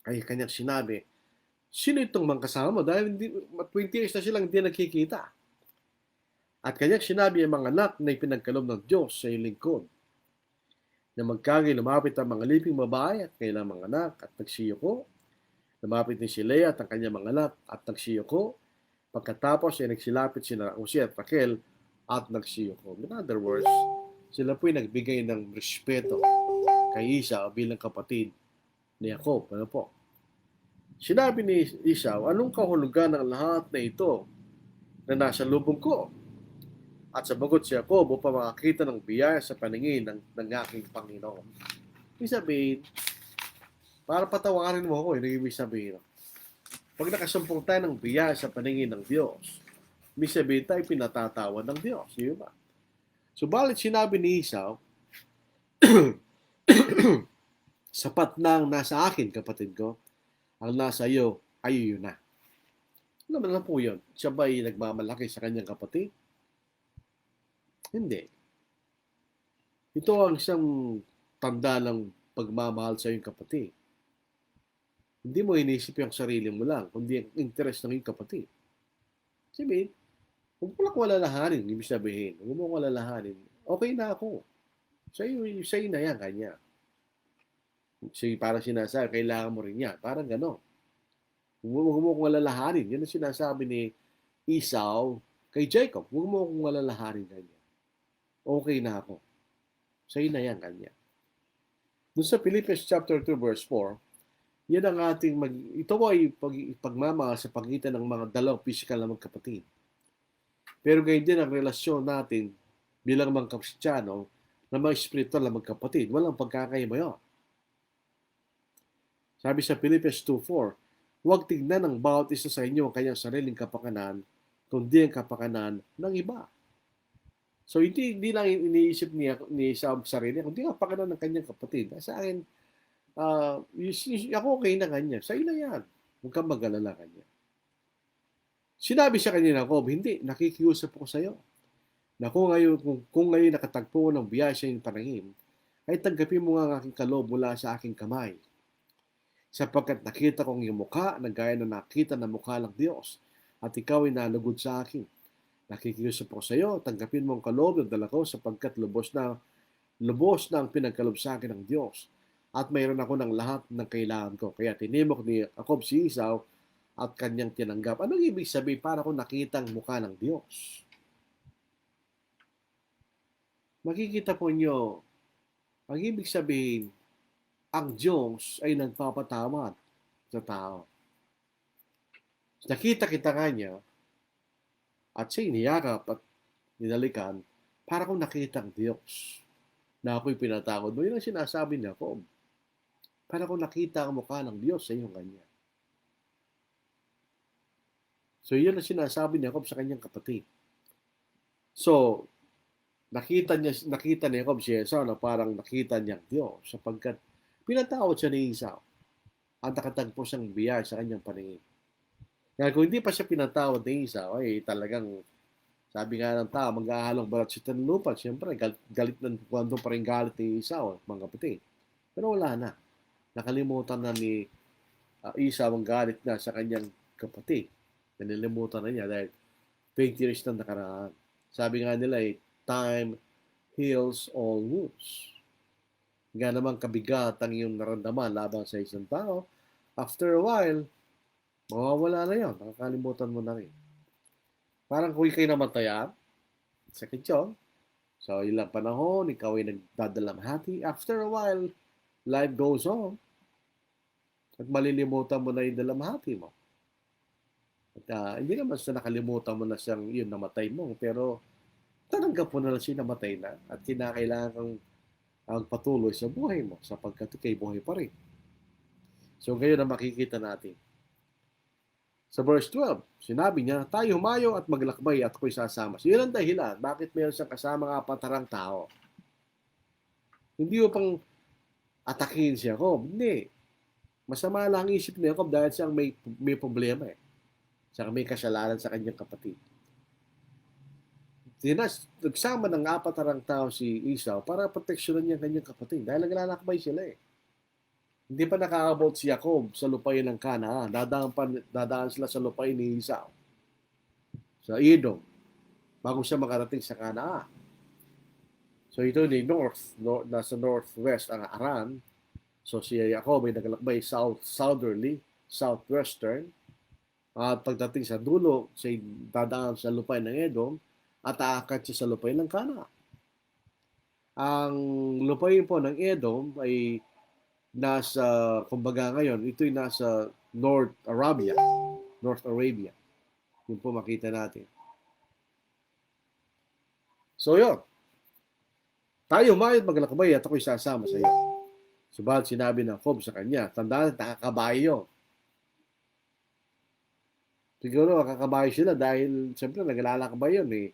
ay kanyang sinabi, sino itong mga kasama mo? Dahil 20 years na silang hindi nakikita. At kanyang sinabi ang mga anak na ipinagkaloob ng Diyos sa iyong lingkod. Na magkagay lumapit ang mga liping babae at kailang mga anak at nagsiyoko. Lumapit ni si Leah at ang kanyang mga anak at nagsiyoko. Pagkatapos ay nagsilapit sina Jose at Raquel at nagsiyoko. In other words, sila po'y nagbigay ng respeto kay Esau bilang kapatid ni Jacob. Ano po? Sinabi ni Esau, anong kahulugan ng lahat na ito na nasa lubong ko? At sabagot si Jacob upang makakita ng biyaya sa paningin ng aking Panginoon. Ibig sabihin, para patawarin mo ako, ibig sabihin. Pag nakasumpong tayo ng biyaya sa paningin ng Diyos, ibig sabihin tayo pinatatawad ng Diyos. Di ba? Subalit sinabi ni Esau, sapat na ang nasa akin, kapatid ko, ang nasa iyo ay yun na. Ano naman po yun? Siya ba'y nagmamalaki sa kanyang kapatid? Hindi. Ito ang isang tanda ng pagmamahal sa iyong kapatid. Hindi mo inisip yung sarili mo lang, kundi ang interest ng iyong kapatid. Sabihin, huwag mo lang walalahanin, ibig sabihin. Huwag mo walalahanin. Okay na ako. Sa'yo na yan, kanya. Para sinasabi, kailangan mo rin yan. Parang gano'n. Huwag mo kong alalahanin. Yan ang sinasabi ni Esau kay Jacob. Huwag mo kong alalahanin kanya. Okay na ako. Sa'yo na yan, kanya. Doon sa Philippians chapter 2 verse 4, yan ang ito ay pagmamahal sa pagitan ng mga dalawang physical na magkapatid. Pero gayon din ang relasyon natin bilang mga Kristiyano na mga spiritual na magkapatid. Walang pagkakaiba yun. Sabi sa Philippians 2:4, huwag tignan ng bawat isa sa inyo ang kanyang sariling kapakanan, kundi ang kapakanan ng iba. So hindi lang iniisip ni sa sarili, kundi ang kapakanan ng kanyang kapatid. Sa akin, ako okay na kanya. Sa'yo na yan. Huwag kang mag-alala kanya. Sinabi sa kanya ng Jacob, hindi, nakikiusap ako sa iyo. Na kung ngayon nakatagpo ng biyaya sa iyong panangin, ay tanggapin mo nga ang aking kaloob mula sa aking kamay. Sapagkat nakita kong iyong mukha na gaya na nakita ng mukha ng Diyos, at ikaw ay nalugod sa akin. Nakikiusap ako sa iyo, tanggapin mo ang kaloob ng dala ko sapagkat lubos na ang pinagkaloob sa akin ng Diyos. At mayroon ako ng lahat ng kailangan ko. Kaya tinimok ni Jacob si Esau at kanyang tinanggap. Anong ibig sabihin? Para kung nakita ang mukha ng Diyos. Makikita po nyo, ang ibig sabihin, ang Diyos ay nagpapatawad sa tao. Nakita kita kanya at siya iniyakap at ninalikan para kung nakita ang Diyos na ako'y pinatawad mo. Yun ang sinasabi ni Jacob. Para kung nakita ang mukha ng Diyos sa iyong kanya. So, yun ang sinasabi ni Jacob sa kanyang kapatid. So, nakita ni Jacob si Esau na parang nakita niya ang Diyos sapagkat pinatawad siya ni Esau at nakatagpo siyang biyaya sa kanyang paningin. Kaya kung hindi pa siya pinatawad ni Esau, ay talagang sabi nga ng tao, mag-aahalong balat sa tanlupan. Siyempre, galit ng kwento pa rin galit ni Esau, mga kapatid. Pero wala na. Nakalimutan na ni Esau ang galit na sa kanyang kapatid. Nalilimutan na niya dahil 20 years na nakaraan. Sabi nga nila time heals all wounds. Nga naman kabigat ang iyong naramdaman laban sa isang tao, after a while, mawawala na yun. Nakakalimutan mo na rin. Parang kung ikaw'y namatayan, sakit yun. So, ilang panahon, ikaw ay nagdadalamhati. After a while, life goes on. At malilimutan mo na yung dalamhati mo. At hindi naman sa nakalimutan mo na siyang yun namatay mo, pero tanggap mo na lang siya namatay na at kinakailangan kang ang patuloy sa buhay mo sapagkat ikay buhay pa rin. So ngayon na makikita natin. Sa verse 12, sinabi niya, tayo humayo at maglakbay at ako'y sasama. So yun ang dahilan, bakit mayroon siyang kasama kapatarang tao. Hindi mo pang atakin si Jacob. Hindi. Masama lang ang isip ni Jacob dahil siyang may problema Saka may kasalanan sa kanyang kapatid. Nagsama ng apatarang tao si Esau para proteksyonan niya ang kanyang kapatid dahil naglalakbay sila Hindi pa nakakabot si Jacob sa lupain ng Canaan. Dadaan sila sa lupain ni Esau. Sa Edom. Bago siya makarating sa Canaan. So ito ni nasa northwest ang Aran. So si Jacob ay naglalakbay southwestern. At pagdating sa dulo, siya dadaan sa lupain ng Edom at aakyat siya sa lupain ng Canaan. Ang lupain po ng Edom ay kumbaga ngayon, ito'y nasa North Arabia. Yun po makita natin. So yun. Tayo humayod maglakbay at ako'y sasama sa iyo. Subalit sinabi ng Jacob sa kanya, tandaan, nakakabayo. Siguro nakakabayo sila dahil siyempre naglalakbay yun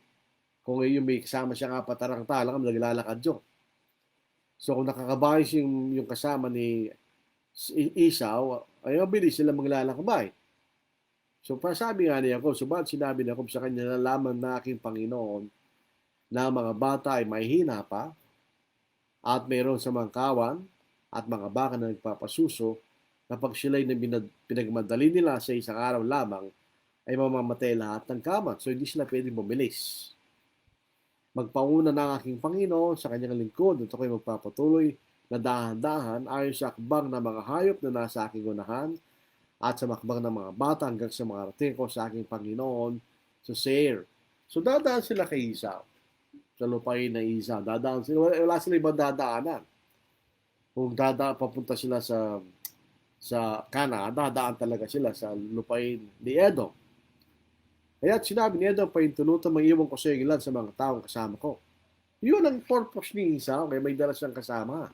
Kung yung may kasama siya nga patarang tao, naglalakad yun. So kung nakakabayo yung kasama ni Esau, ay mabilis sila maglalakbay. So sabi nga niya subalit sinabi niya sa kanya, nalaman na aking Panginoon na mga bata ay mahihina pa at mayroon sa mga kawan at mga baka na nagpapasuso na pag sila'y pinagmadali nila sa isang araw lamang, ay mamamatay lahat ng kamat. So, hindi sila pwedeng bumilis. Magpauna ng aking Panginoon sa kanyang lingkod at ako'y magpapatuloy na dahan-dahan ayon sa akbang ng mga hayop na nasa aking unahan at sa makbang ng mga bata hanggang sa makarating ko sa aking Panginoon sa Seir. So dadaan sila kay Esau, sa lupain na Esau. Dadaan sila, wala sila ibang dadaanan. Kung papunta sila sa Canaan, dadaan talaga sila sa lupain ni Edom. Kaya sinabi ni Edom, paintulutan mag-iwan ko sa ilan sa mga taong kasama ko. Yun ang purpose ni Esau, kaya may dala siyang kasama.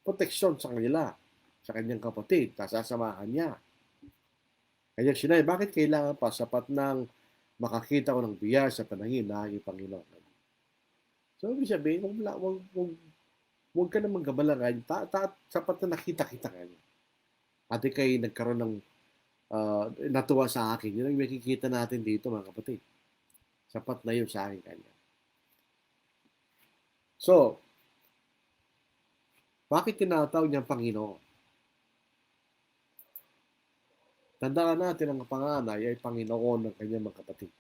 Proteksyon sa kanila, sa kanyang kapatid, kasasamahan niya. Kaya sinabi, bakit kailangan pa sapat ng makakita ko ng biya sa panangin na aking Panginoon? So, ibig sabihin, huwag ka namang gabalangan, sapat na nakita-kita ka niya. At ikay nagkaroon ng natuwa sa akin. Yun ang makikita natin dito, mga kapatid. Sapat na yun sa akin kanya. So, bakit tinatawag niyang Panginoon? Tandaan natin ang panganay ay Panginoon ng kanyang mga kapatid.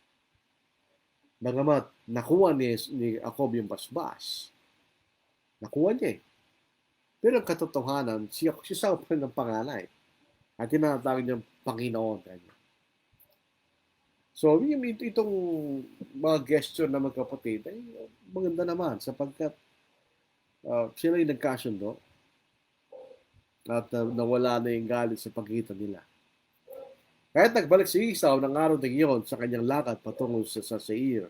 Bagamat nakuha ni Jacob yung basbas, nakuha niya eh. Pero ang katotohanan, siya pa ng panganay. At tinatawag niyang Panginoon kanya. So, itong mga gesture na magkapatid ay maganda naman sapagkat sila yung nagkasundo at nawala na yung galit sa pagitan nila. Kahit nagbalik si Esau ng araw ng iyon sa kanyang lakad patungo sa Seir,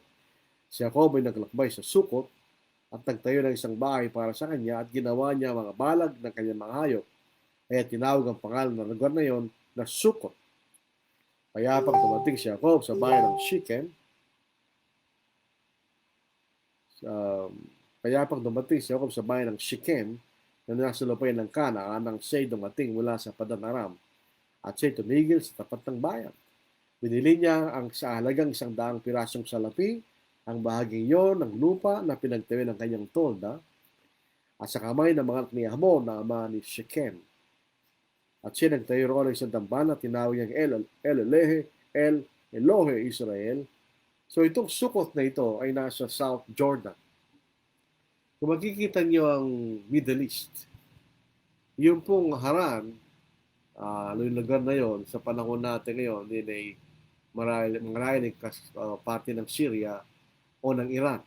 si Jacob ay naglakbay sa Sukot at nagtayo ng isang bahay para sa kanya at ginawa niya mga balag ng kanyang mga hayop. Kaya tinawag ang pangalan ng lugar na iyon na Sukot. Kaya pag dumating si Jacob sa bayan ng Shechem, na nasa lupain ng Canaan nang siya'y dumating mula sa Padan Aram at siya'y tumigil sa tapat ng bayan. Binili niya ang sa halagang 100 pirasong salapi, ang bahaging iyon ng lupa na pinagtawi ng kanyang tolda at sa kamay ng mga anak ni Hamor na ama ni Shechem. At siya nagtayo roon ng isang dambana at tinawag niyang El Elohe Israel. So itong Sukot na ito ay nasa South Jordan. Kung makikita niyo ang Middle East, yung pong Haran, yung lugar na yon sa panahon natin ngayon, din ay marahil parte ng Syria o ng Iran.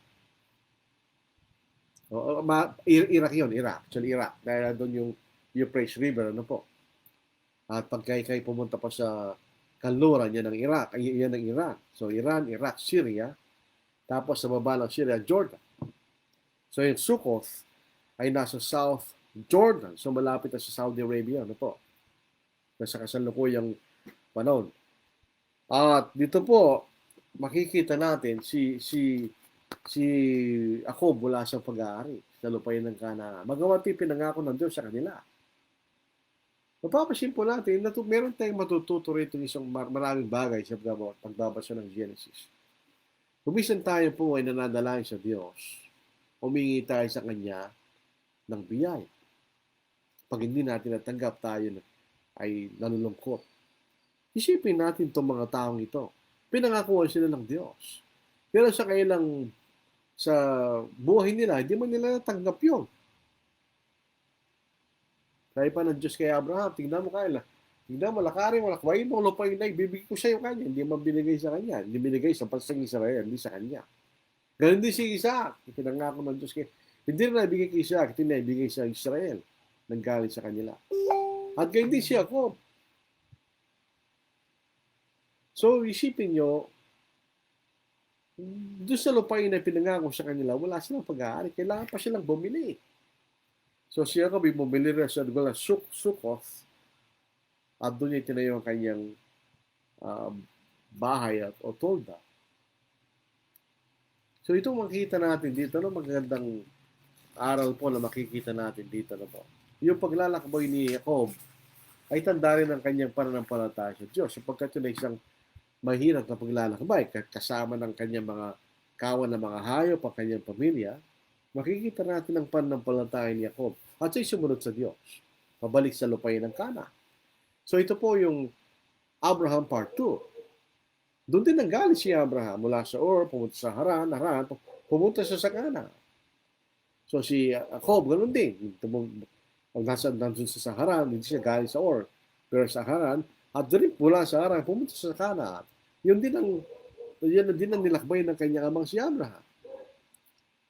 Iraq yun, Iraq. Actually, Iraq. Dahil doon yung Euphrates River, ano po. At pag kayo pumunta pa sa kanluran, yan ang Iraq, yan ang Iran. So, Iran, Iraq, Syria. Tapos sa baba ng Syria, Jordan. So, yung Sukkoth ay nasa South Jordan. So, malapit na sa Saudi Arabia, ano po. Nasa kasalukuyang panahon. At dito po, makikita natin si Jacob mula sa pag-aari sa lupain ng Canaan. Magawa pinangako ng Diyos sa kanila. Mapapasin po natin na meron tayong matututo rito ng isang maraming bagay sa pagbabasa ng Genesis. Kumisan tayo po ay nanadalangin sa Diyos. Humingi tayo sa Kanya ng biyaya. Pag hindi natin natanggap, tayo ay nalulungkot. Isipin natin itong mga taong ito. Pinangakuan sila ng Diyos. Pero sa buhay nila, hindi man nila natanggap yun. Kaya pa ng Diyos kay Abraham, tingnan mo Kyle, tingnan mo, lakarin mo, lakwain mo, lupain na ibibigay ko sa iyo kanya. Hindi man binigay sa kanya. Hindi binigay sa pansang Israel, hindi sa kanya. Ganun din si Isaac. Pinangako ng Diyos hindi na ibigay kay Isaac, hindi na ibigay sa Israel. Nanggaling sa kanila. At ganyan din si Jacob. So, isipin nyo, doon sa lupain na pinangako sa kanila, wala silang pag-aari. Kailangan pa silang bumili. So, si Jacob bumili rin sa Sukkoth at doon niya tinayo ang kanyang bahay o tolda. So, itong makikita natin dito, magandang aral po na makikita natin dito na po. Yung paglalakbay ni Jacob ay tanda rin ang kanyang pananampalataya sa Diyos sapagkat yun ay isang mahirap na paglalakbay kasama ng kanyang mga kawan ng mga hayop, ang kanyang pamilya. Makikita natin ang pananampalataya ni Jacob at siya'y sumunod sa Diyos. Pabalik sa lupain ng Canaan. So ito po yung Abraham part 2. Doon din nanggaling si Abraham mula sa Ur, pumunta sa Haran, pumunta siya sa Kana. So si Jacob, ganun din. Pag nandun sa Haran, hindi siya galing sa Or. Pero sa Haran, at rin mula sa Haran, pumunta sa Kana. Yun din ang nilakbay ng kanyang amang si Abraham.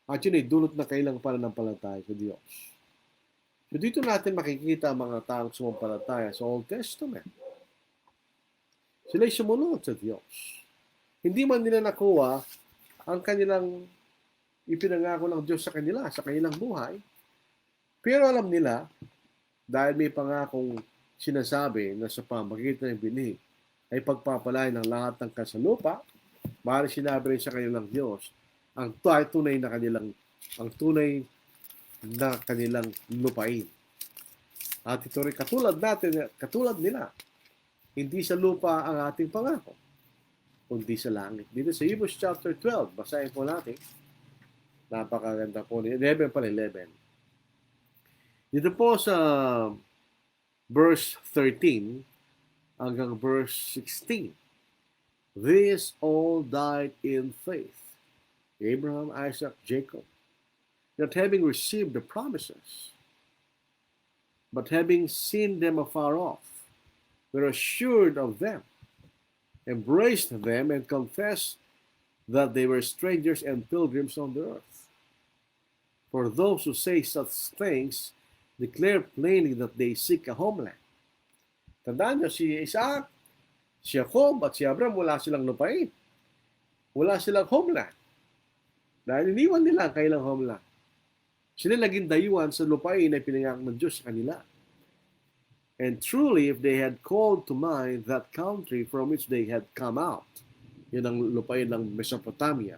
At yun ay dulot na kailang pananampalataya sa Diyos. So dito natin makikita ang mga taong sumampalataya sa Old Testament. Sila'y sumunod sa Diyos. Hindi man nila nakuha ang kanilang ipinangako ng Diyos sa kanila, sa kanilang buhay. Pero alam nila, dahil may pangakong sinasabi na sa pamagitan ng binhi ay pagpapalain ng lahat ng kasalupa, maaari sinabi rin sa kanilang Diyos, ang tunay na kanilang lupain. At ito rin katulad nila, hindi sa lupa ang ating pangako, kundi sa langit. Dito sa Hebrews chapter 12, basahin po natin. Napakaganda po. 11 pala, 11. Dito po sa verse 13 hanggang verse 16. These all died in faith. Abraham, Isaac, Jacob. Not having received the promises, but having seen them afar off, were assured of them, embraced them, and confessed that they were strangers and pilgrims on the earth. For those who say such things declare plainly that they seek a homeland. Tandaan nyo, si Isaac, si Jacob, at si Abraham, wala silang lupain. Wala silang homeland. Dahil iniwan nila ang kailang homeland. Sila naging dayuhan sa lupain na pinangako ng Diyos sa kanila. And truly, if they had called to mind that country from which they had come out, yun ang lupain ng Mesopotamia,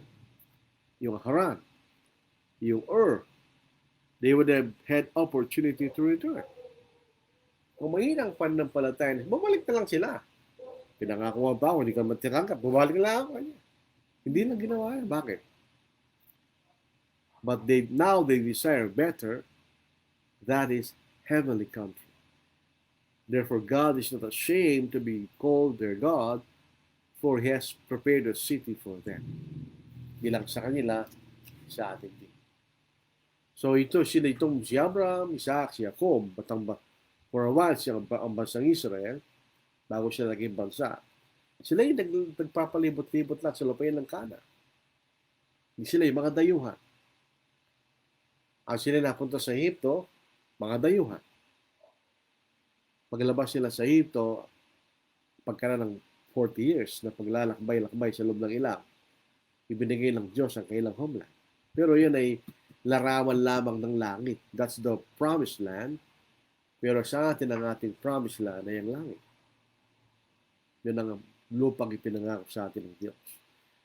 yung Haran, yung Ur, they would have had opportunity to return. Kung mahinang pananampalataya, babalik na lang sila. Pinangako ba ako, hindi ka matirangkap, babalik na ako. Hindi na ginawa yan. Bakit? But now they desire better, that is heavenly country. Therefore, God is not ashamed to be called their God, for He has prepared a city for them. Bilang sa kanila, sa atin din. So itong si Abraham, Isaac, si Jacob, for a while siya ang bansang Israel, bago siya naging bansa. Sila yung nagpapalibot-libot lang sa lupain ng Kana. Hindi sila yung mga dayuhan. Ang sila napunta sa Egypto, mga dayuhan. Paglabas sila sa Egypto, pagkara ng 40 years na paglalakbay-lakbay sa loob ng ilang, ibinigay ng Diyos ang kailang homeland. Pero yun ay larawan lamang ng langit. That's the promised land. Pero sa atin ang ating promised land ay ang langit. Yun ang lupang ipinangako sa atin ng Diyos.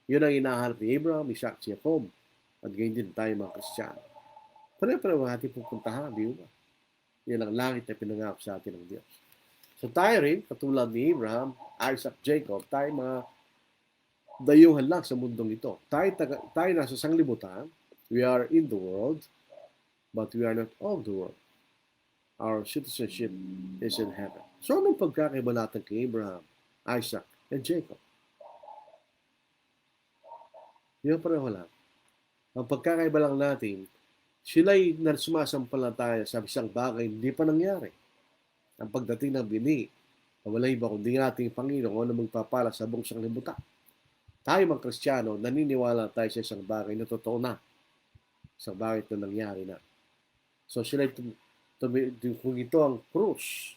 Yun ang inahanap ni Abraham, Isaac, Jacob, at ganyan din tayo mga Kristiyano. Pare-pareho ang ating pupuntahan, di ba? Yan ang langit na pinangako sa atin ng Diyos. So tayo rin, katulad ni Abraham, Isaac, Jacob, tayo mga dayuhan lang sa mundong ito. Tayo nasa sanglibutan. We are in the world, but we are not of the world. Our citizenship is in heaven. So anong pagkakaiba natin kay Abraham, Isaac, and Jacob? Yun pareho lang. Ang pagkakaiba lang natin, sila'y sumasampalataya sa isang bagay hindi pa nangyari. Ang pagdating ng bini, wala iba kundi nating Panginoon na magpapala sa buong sanglibutan. Tayo mga Kristiyano, naniniwala tayo sa isang bagay na totoo na. Isang bagay na nangyari na. So sila'y kung ito ang krus,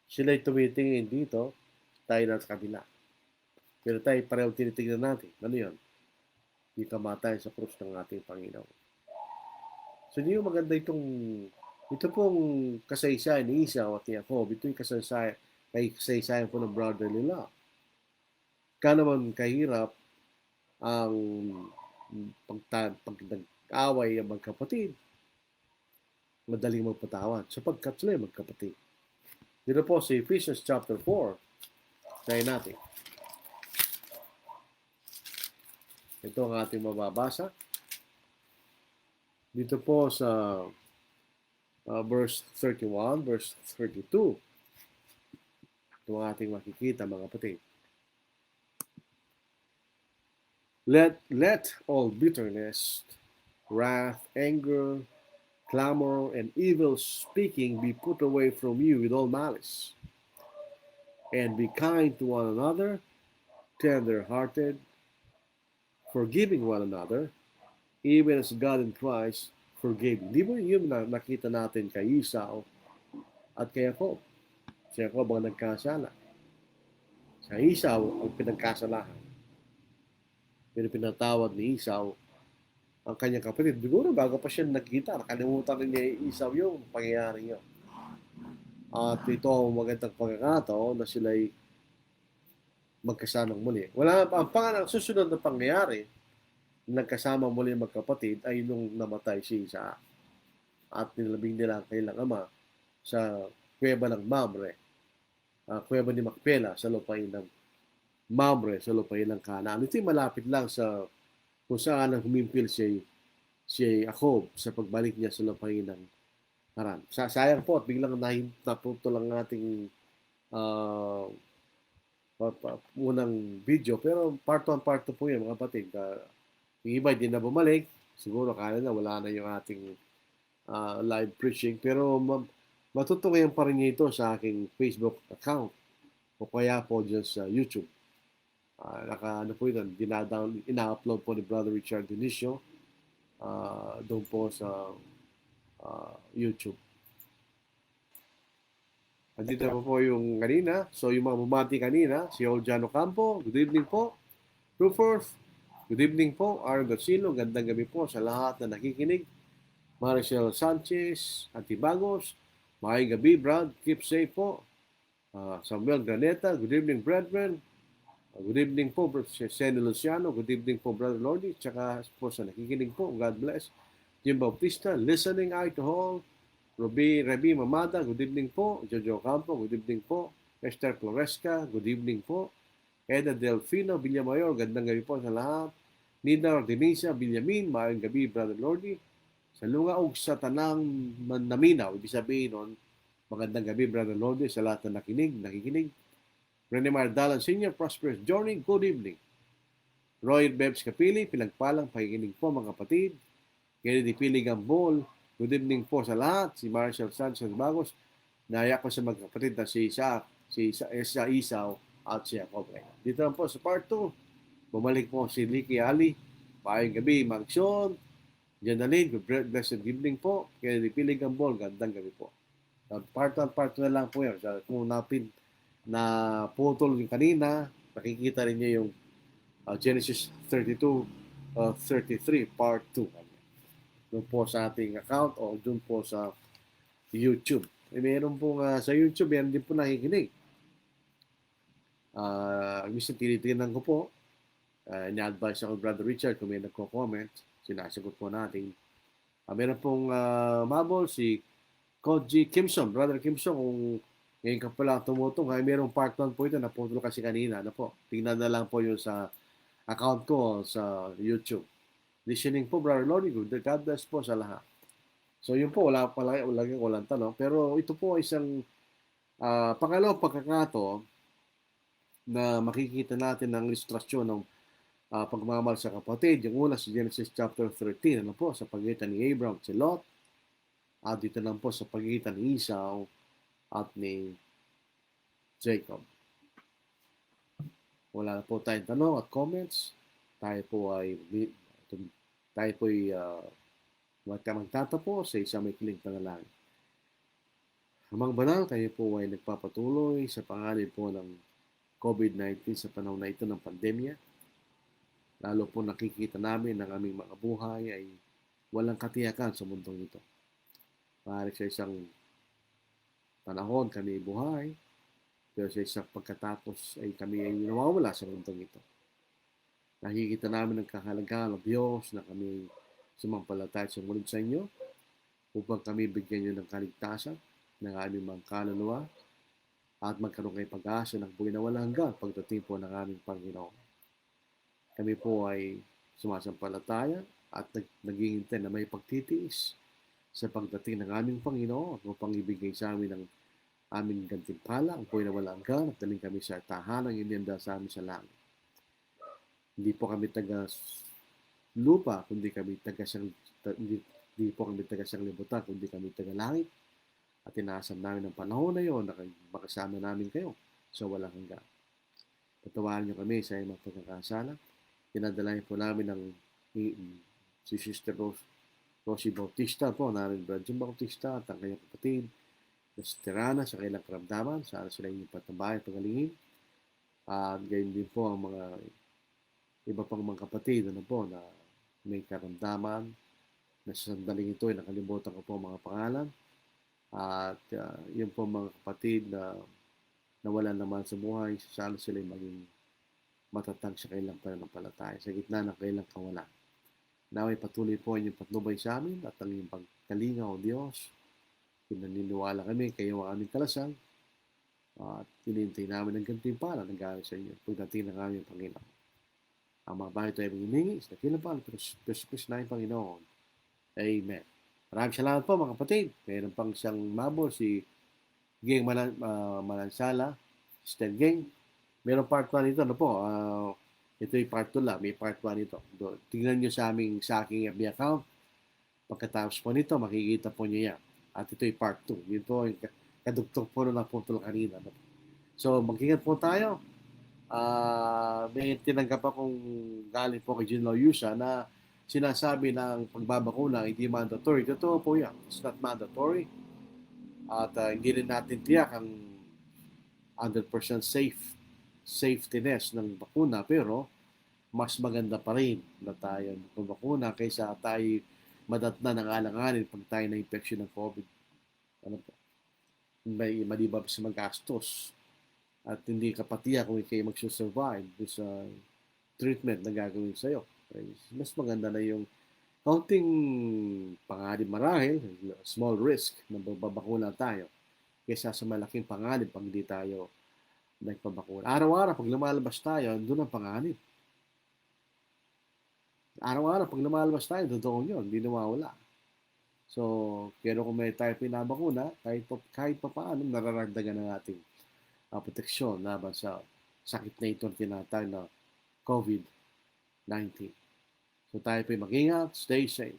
sila'y tumitingin dito, tayo na sa kabila. Pero tayo pareho tinitingnan natin. Ano yun? Yung kamatayan sa krus ng ating Panginoon. So, hindi yung maganda ito pong kasaysayan ni Esau at ni Jacob. Ito yung kasaysayan po ng brotherly love. Kaya naman kahirap ang pag-away ang magkapatid. Madaling magpatawan sapagkat sila yung magkapatid. Dito po sa Ephesians chapter 4, tayo natin. Ito ang ating mababasa. Dito po sa verse 31, verse 32. Ito ang ating makikita mga kapatid. Let all bitterness, wrath, anger, clamor, and evil speaking be put away from you with all malice. And be kind to one another, tender hearted, forgiving one another, even as God in Christ forgave you. Di ba yun na nakita natin kay Esau at kay Jacob? Si Jacob ang nagkasala. Sa Esau ang pinagkasalahan. Pero pinatawad ni Esau ang kanyang kapatid. Siguro bago pa siya nakita, nakalimutan rin niya Esau yung pangyayari yun. At ito ang magandang pagkakataon na sila'y magkasamang muli. Ang susunod na pangyayari, nagkasama muli magkapatid ay nung namatay si Isaac at nilabing nila ang kailang ama sa kuweba ng Mamre, kuweba ni Macpela sa lupain ng Mamre, sa lupain ng Canaan. Ito'y malapit lang sa kung saan ang humimpil si Jacob sa pagbalik niya sa lupain ng Haran. Sayang po at biglang naputo lang ating uh, unang video, pero part 1, part 2 po yan mga kapatid. Yung iba hindi na bumalik, siguro kaya na wala na yung ating live preaching, pero matutukayan pa rin niya ito sa aking Facebook account o kaya po dyan sa YouTube. Ano po yun, ina-upload po ni Brother Richard Dinicio doon po sa YouTube. Andito po yung kanina. So yung mga bumati kanina, si Oljano Campo, good evening po. Rufus, good evening po. Aaron Garcilo, gandang gabi po sa lahat na nakikinig. Maricel Sanchez, Antibagos, maayong gabi Brad, keep safe po. Samuel Graneta, good evening brethren. Good evening po, Senny Luciano. Good evening po, Brother Lordy. Tsaka po sa nakikinig po, God bless. Jim Bautista, listening eye to all. Rabi Mamada, good evening po. Jojo Campo, good evening po. Esther Floresca, good evening po. Eda Delfino, Villamayor, gandang gabi po sa lahat. Nina Ordinisa, Villamin, maayong gabi, Brother Lordy. Sa lungaog sa tanang naminaw, ibig sabihin nun, magandang gabi, Brother Lordy, sa lahat na nakikinig. Rene Mardalan Sr., Prosperous Journey, good evening. Roy Bebs Kapili, pinagpalang pakikinig po mga kapatid. Kennedy Pili Gambol, good evening po sa lahat. Si Marshall Sanchez Bagos, naya ko sa magkapatid na si Isao at si Jacob. Dito lang po sa part 2. Bumalik po si Licky Ali. Paayong gabi, Magsyon. Janalyn, blessed evening po. Kennedy Pili Gambol, gandang gabi po. Part 1, part 2 na lang po yan. Kung na putol yung kanina, nakikita rin niyo yung Genesis 32, 33, part 2. Doon po sa ating account o doon po sa YouTube. Meron po sa YouTube, meron din po nakikinig. Minsan tinitingnan ko po, ina-advise ako Brother Richard kung may nagko-comment, sinasagot po natin. Meron pong mabol si Koji Kimson, Brother Kimson, kung ngayon ka pala tumutong, mayroong part 1 po ito, naputol kasi kanina. Tingnan na lang po yun sa account ko sa YouTube. Listening po, Brother Lordy, God bless po sa lahat. So yun po, walang tanong. Pero ito po isang pangalawang pagkakataon na makikita natin ang ilustrasyon ng pagmamahal sa kapatid. Yung una sa Genesis chapter 13, sa pagitan ni Abraham at si Lot. At dito lang po sa pagitan ni Esau at ni Jacob. Wala na po tayong tanong at comments. Tayo po ay magtatapos sa isang maikling panalangin. Amang banal, tayo po ay nagpapatuloy sa pangalan po ng COVID-19 sa panahon na ito ng pandemya. Lalo po nakikita namin ng aming mga buhay ay walang katiyakan sa mundong ito. Maaari sa isang panahon kami buhay, pero sa isang pagkatapos ay kami ay nawawala sa mundong ito. Nakikita namin ang kahalagahan ng Diyos na kami sumampalataya sa sumunod sa inyo upang kami bigyan nyo ng kaligtasan ng aming mga kaluluwa at magkaroon kayo pag-asa ng buhay na walang hanggan pagdating po ng aming Panginoon. Kami po ay sumasampalataya at naghihintay na may pagtitiis sa pagdating ng aming Panginoon upang ibigay sa amin ang aming gantimpala, ang buhay na walang hanggan at daling kami sa tahanang inihanda sa amin sa langit. Hindi po kami taga lupa, kundi kami hindi po kami taga sanglibutan, kundi kami taga langit. At inaasam namin ang panahon na yon na makasama namin kayo sa walang hanggan. Patawarin niyo kami sa iyong mga pagkakasala. Dinadalayan po namin ng si Sister Rosie Bautista po, namin Brad Jim Bautista at ang kanyang kapatid na si Tirana sa kailang karamdaman. Sana sila inyong patambay at pagalingin. At gayon din po ang mga iba pang mga kapatid po na may karamdaman na sa sandaling ito ay nakalimutan ko po mga pangalan. At yun po mga kapatid na nawalan naman sa buhay, sana sila maging matatag sa kailang pananampalataya sa gitna ng kailang kawalan. Naway patuloy po inyong patnubay sa amin at ang inyong pagkalinga o Diyos. Pinaniniwala kami kayo ang aming kalasang at hinihintay namin ang gantimpala ng galing sa inyo pagdating ng aming Panginoon. Ang mga bagay ito ay hiningi sa dakilang Kristo na yung Panginoon. Amen. Maraming salamat po mga kapatid. Mayroon pang siyang mabor si Geng Malansala, Sister Geng. Mayroon part 1 ito. Ano po? Ito yung part 2 lang. May part 1 ito. Tingnan nyo sa aking FB account. Pagkatapos po nito, makikita po nyo yan. At ito yung part 2. Yun po yung kadugtong po na puntol kanina. So, mag-ingat po tayo. May tinanggap akong galing po kay General Yusa na sinasabi na ang pagbabakuna hindi mandatory. Totoo po yan. It's not mandatory. At hindi rin natin tiyak ang 100% safetyness ng bakuna. Pero mas maganda pa rin na tayo magpabakuna kaysa tayo madatna ng alanganin pag tayo na-infection ng COVID. Ano po? May malibab sa magastos. At hindi ka patiya kung kayo mag-survive sa treatment na gagawin sa'yo. Mas maganda na yung kaunting panganib marahil, small risk na babakuna tayo kaysa sa malaking panganib pag hindi tayo nagpabakuna. Araw-araw pag lumalabas tayo, doon ang panganib. Araw-araw pag lumalabas tayo, doon yun, hindi nawawala. So, pero kung may tayo pinabakuna, kahit pa paano, nararagdagan ng ating proteksyon laban sa sakit na ito tinatawag na COVID-19. So tayo po mag-ingat, stay safe.